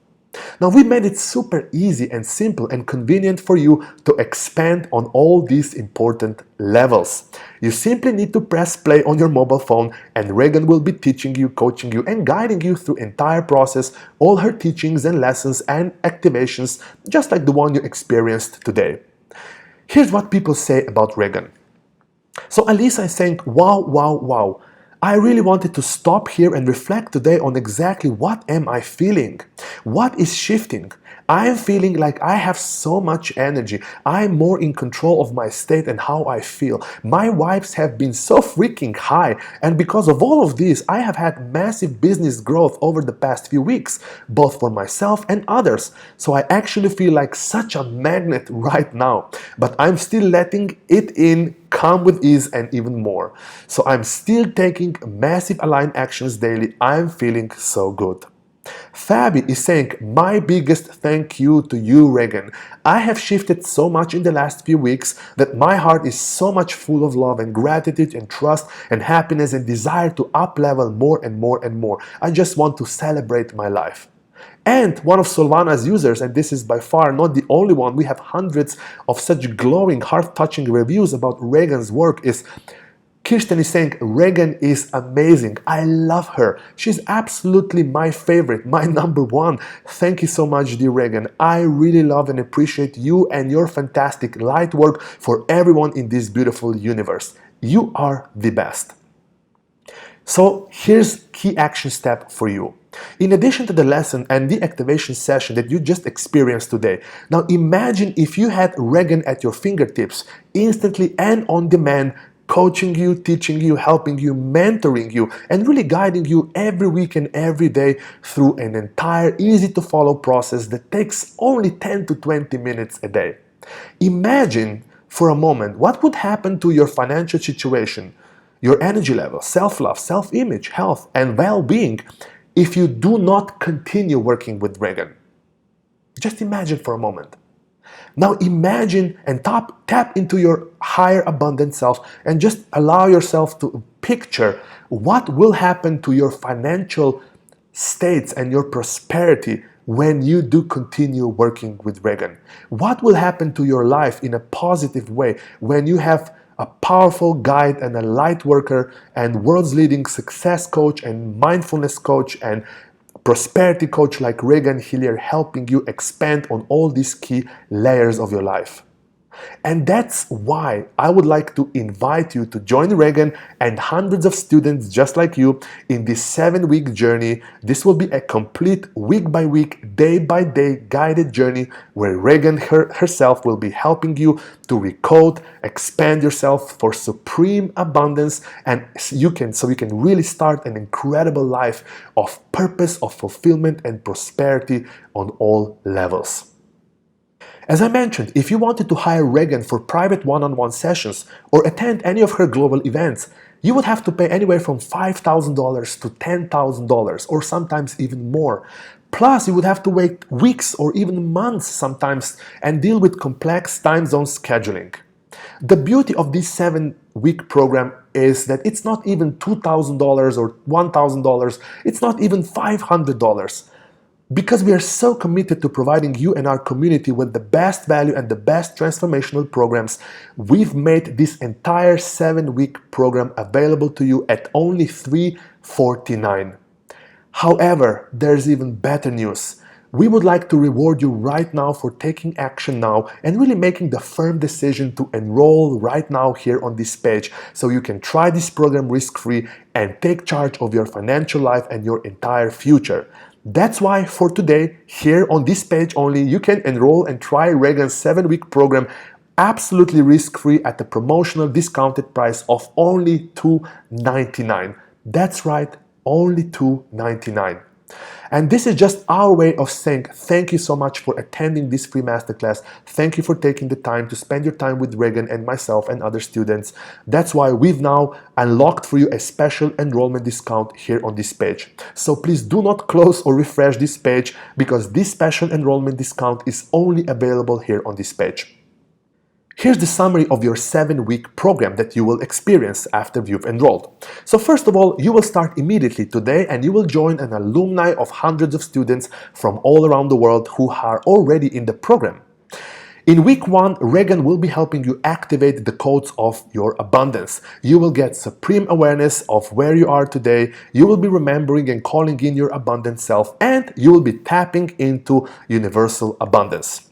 Now, we made it super easy and simple and convenient for you to expand on all these important levels. You simply need to press play on your mobile phone and Regan will be teaching you, coaching you, and guiding you through the entire process, all her teachings and lessons and activations, just like the one you experienced today. Here's what people say about Regan. So Alisa is saying, wow, wow, wow. I really wanted to stop here and reflect today on exactly what am I feeling? What is shifting? I am feeling like I have so much energy. I am more in control of my state and how I feel. My vibes have been so freaking high, and because of all of this, I have had massive business growth over the past few weeks, both for myself and others. So I actually feel like such a magnet right now, but I'm still letting it in, come with ease and even more. So I'm still taking massive aligned actions daily. I'm feeling so good. Fabi is saying, my biggest thank you to you, Regan. I have shifted so much in the last few weeks that my heart is so much full of love and gratitude and trust and happiness and desire to up-level more and more and more. I just want to celebrate my life. And one of Soulvana's users, and this is by far not the only one, we have hundreds of such glowing, heart-touching reviews about Regan's work, is Kirsten is saying, Regan is amazing. I love her. She's absolutely my favorite, my number one. Thank you so much, dear Regan. I really love and appreciate you and your fantastic light work for everyone in this beautiful universe. You are the best. So here's key action step for you. In addition to the lesson and the activation session that you just experienced today, now imagine if you had Regan at your fingertips, instantly and on demand, coaching you, teaching you, helping you, mentoring you, and really guiding you every week and every day through an entire easy-to-follow process that takes only 10 to 20 minutes a day. Imagine for a moment what would happen to your financial situation, your energy level, self-love, self-image, health, and well-being if you do not continue working with Regan. Just imagine for a moment. Now imagine and tap into your higher abundant self and just allow yourself to picture what will happen to your financial states and your prosperity when you do continue working with Regan. What will happen to your life in a positive way when you have a powerful guide and a light worker and world's leading success coach and mindfulness coach and prosperity coach like Regan Hillier helping you expand on all these key layers of your life. And that's why I would like to invite you to join Regan and hundreds of students just like you in this 7-week journey. This will be a complete week-by-week, day-by-day guided journey where Regan herself will be helping you to recode, expand yourself for supreme abundance, and you can really start an incredible life of purpose, of fulfillment, and prosperity on all levels. As I mentioned, if you wanted to hire Regan for private one-on-one sessions or attend any of her global events, you would have to pay anywhere from $5,000 to $10,000 or sometimes even more. Plus, you would have to wait weeks or even months sometimes and deal with complex time zone scheduling. The beauty of this 7-week program is that it's not even $2,000 or $1,000, it's not even $500. Because we are so committed to providing you and our community with the best value and the best transformational programs, we've made this entire 7-week program available to you at only $3 $49. However, there's even better news. We would like to reward you right now for taking action now and really making the firm decision to enroll right now here on this page so you can try this program risk-free and take charge of your financial life and your entire future. That's why for today, here on this page only, you can enroll and try Reagan's 7-week program absolutely risk-free at the promotional discounted price of only $2.99. That's right, only $2.99. And this is just our way of saying thank you so much for attending this free masterclass. Thank you for taking the time to spend your time with Reagan and myself and other students. That's why we've now unlocked for you a special enrollment discount here on this page. So please do not close or refresh this page because this special enrollment discount is only available here on this page. Here's the summary of your 7-week program that you will experience after you've enrolled. So first of all, you will start immediately today and you will join an alumni of hundreds of students from all around the world who are already in the program. In week 1, Reagan will be helping you activate the codes of your abundance. You will get supreme awareness of where you are today, you will be remembering and calling in your abundant self, and you will be tapping into universal abundance.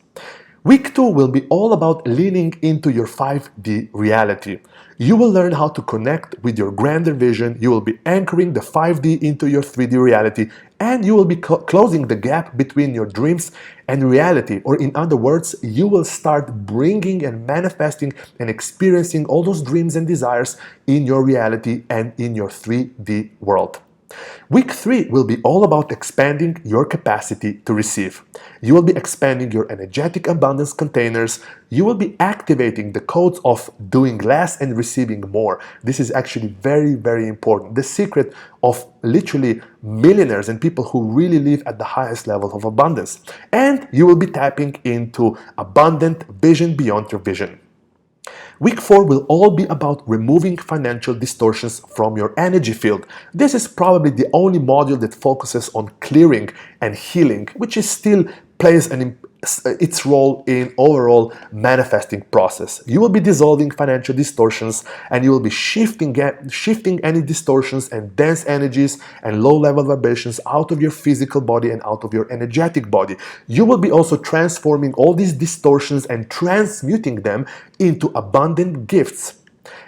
Week 2 will be all about leaning into your 5D reality. You will learn how to connect with your grander vision, you will be anchoring the 5D into your 3D reality, and you will be closing the gap between your dreams and reality. Or in other words, you will start bringing and manifesting and experiencing all those dreams and desires in your reality and in your 3D world. Week 3 will be all about expanding your capacity to receive. You will be expanding your energetic abundance containers. You will be activating the codes of doing less and receiving more. This is actually very, very important. The secret of literally millionaires and people who really live at the highest level of abundance. And you will be tapping into abundant vision beyond your vision. Week 4 will all be about removing financial distortions from your energy field. This is probably the only module that focuses on clearing and healing, which is still plays its role in overall manifesting process. You will be dissolving financial distortions and you will be shifting any distortions and dense energies and low-level vibrations out of your physical body and out of your energetic body. You will be also transforming all these distortions and transmuting them into abundant gifts.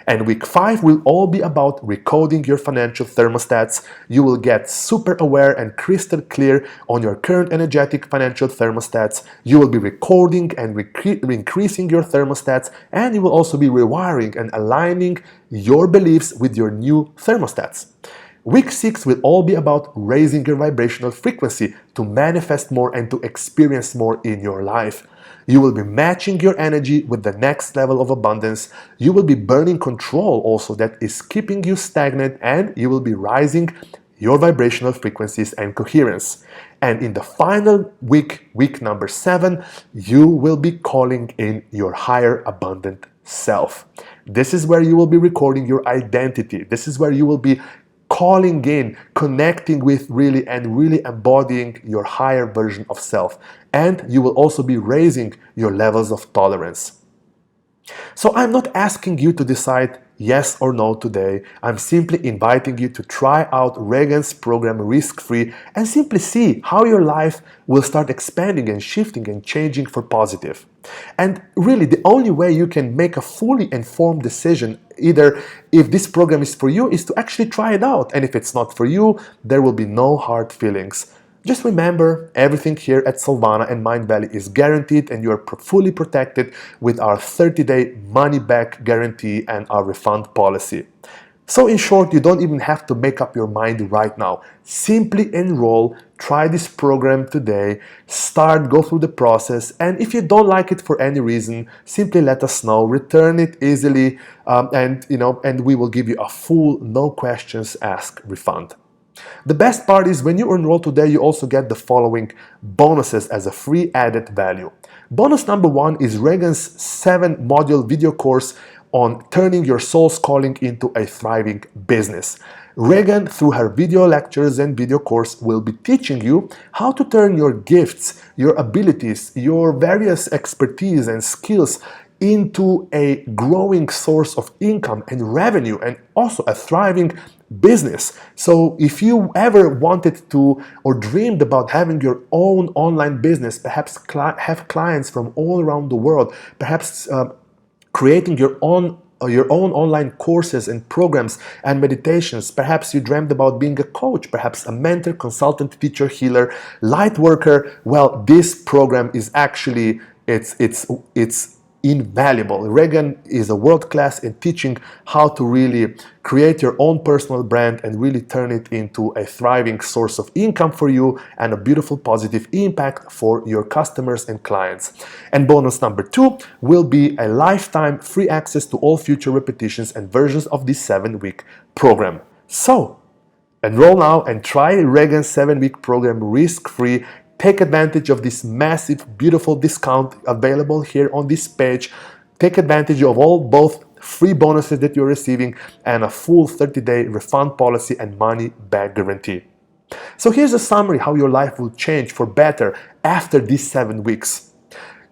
And week 5 will all be about recoding your financial thermostats. You will get super aware and crystal clear on your current energetic financial thermostats. You will be recording and increasing your thermostats, and you will also be rewiring and aligning your beliefs with your new thermostats. Week 6 will all be about raising your vibrational frequency to manifest more and to experience more in your life. You will be matching your energy with the next level of abundance. You will be burning control also that is keeping you stagnant, and you will be rising your vibrational frequencies and coherence. And in the final week, week number 7, you will be calling in your higher abundant self. This is where you will be recording your identity. This is where you will be calling in, connecting with really embodying your higher version of self. And you will also be raising your levels of tolerance. So I'm not asking you to decide yes or no today. I'm simply inviting you to try out Reagan's program risk-free and simply see how your life will start expanding and shifting and changing for positive. And really, the only way you can make a fully informed decision, either if this program is for you, is to actually try it out. And if it's not for you, there will be no hard feelings. Just remember, everything here at Soulvana and Mind Valley is guaranteed, and you are fully protected with our 30-day money-back guarantee and our refund policy. So in short, you don't even have to make up your mind right now. Simply enroll, try this program today, go through the process, and if you don't like it for any reason, simply let us know, return it easily, and we will give you a full, no questions asked refund. The best part is when you enroll today, you also get the following bonuses as a free added value. Bonus number 1 is Reagan's 7-module video course on turning your soul's calling into a thriving business. Reagan, through her video lectures and video course, will be teaching you how to turn your gifts, your abilities, your various expertise and skills into a growing source of income and revenue, and also a thriving business. So if you ever wanted to or dreamed about having your own online business, perhaps have clients from all around the world, perhaps creating your own online courses and programs and meditations. Perhaps you dreamed about being a coach, perhaps a mentor, consultant, teacher, healer, light worker. Well, this program is actually, it's invaluable. Regan is a world class in teaching how to really create your own personal brand and really turn it into a thriving source of income for you and a beautiful positive impact for your customers and clients. And bonus number 2 will be a lifetime free access to all future repetitions and versions of this 7-week program. So enroll now and try Regan's 7-week program risk-free. Take advantage of this massive, beautiful discount available here on this page. Take advantage of both free bonuses that you're receiving and a full 30-day refund policy and money back guarantee. So here's a summary how your life will change for better after these 7 weeks.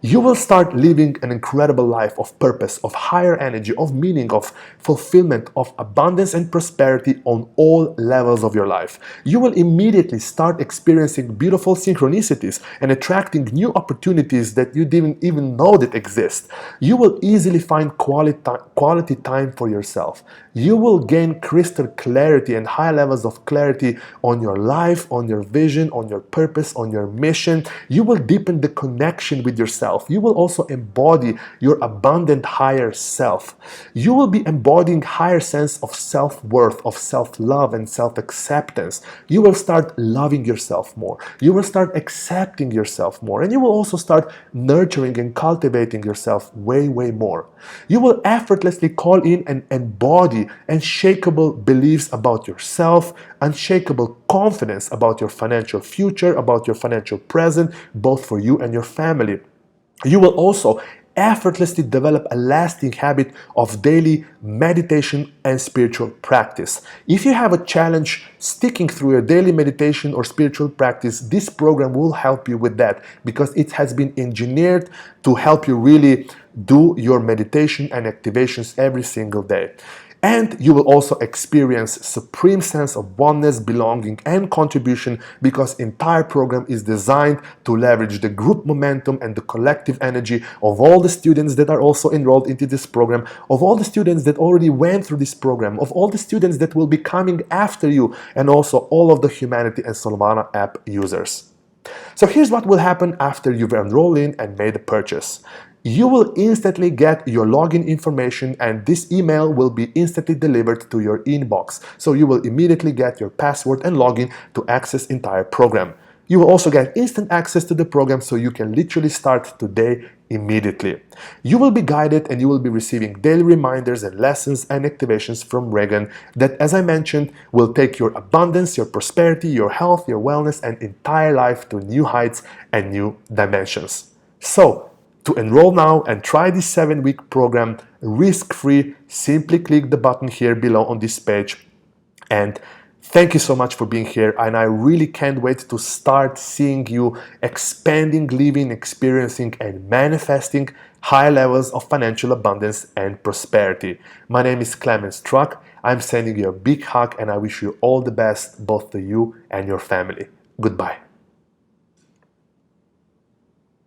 You will start living an incredible life of purpose, of higher energy, of meaning, of fulfillment, of abundance and prosperity on all levels of your life. You will immediately start experiencing beautiful synchronicities and attracting new opportunities that you didn't even know that exist. You will easily find quality time for yourself. You will gain crystal clarity and high levels of clarity on your life, on your vision, on your purpose, on your mission. You will deepen the connection with yourself. You will also embody your abundant higher self. You will be embodying higher sense of self-worth, of self-love and self-acceptance. You will start loving yourself more. You will start accepting yourself more. And you will also start nurturing and cultivating yourself way, way more. You will effortlessly call in and embody unshakable beliefs about yourself, unshakable confidence about your financial future, about your financial present, both for you and your family. You will also effortlessly develop a lasting habit of daily meditation and spiritual practice. If you have a challenge sticking through your daily meditation or spiritual practice, this program will help you with that because it has been engineered to help you really do your meditation and activations every single day. And you will also experience supreme sense of oneness, belonging, and contribution because entire program is designed to leverage the group momentum and the collective energy of all the students that are also enrolled into this program, of all the students that already went through this program, of all the students that will be coming after you, and also all of the Humanity and Soulvana app users. So here's what will happen after you've enrolled in and made a purchase. You will instantly get your login information and this email will be instantly delivered to your inbox. So you will immediately get your password and login to access entire program. You will also get instant access to the program so you can literally start today immediately. You will be guided and you will be receiving daily reminders and lessons and activations from Regan that, as I mentioned, will take your abundance, your prosperity, your health, your wellness, and entire life to new heights and new dimensions. So, to enroll now and try this 7-week program risk-free, simply click the button here below on this page. And thank you so much for being here. And I really can't wait to start seeing you expanding, living, experiencing, and manifesting high levels of financial abundance and prosperity. My name is Clemens Truck. I'm sending you a big hug and I wish you all the best, both to you and your family. Goodbye.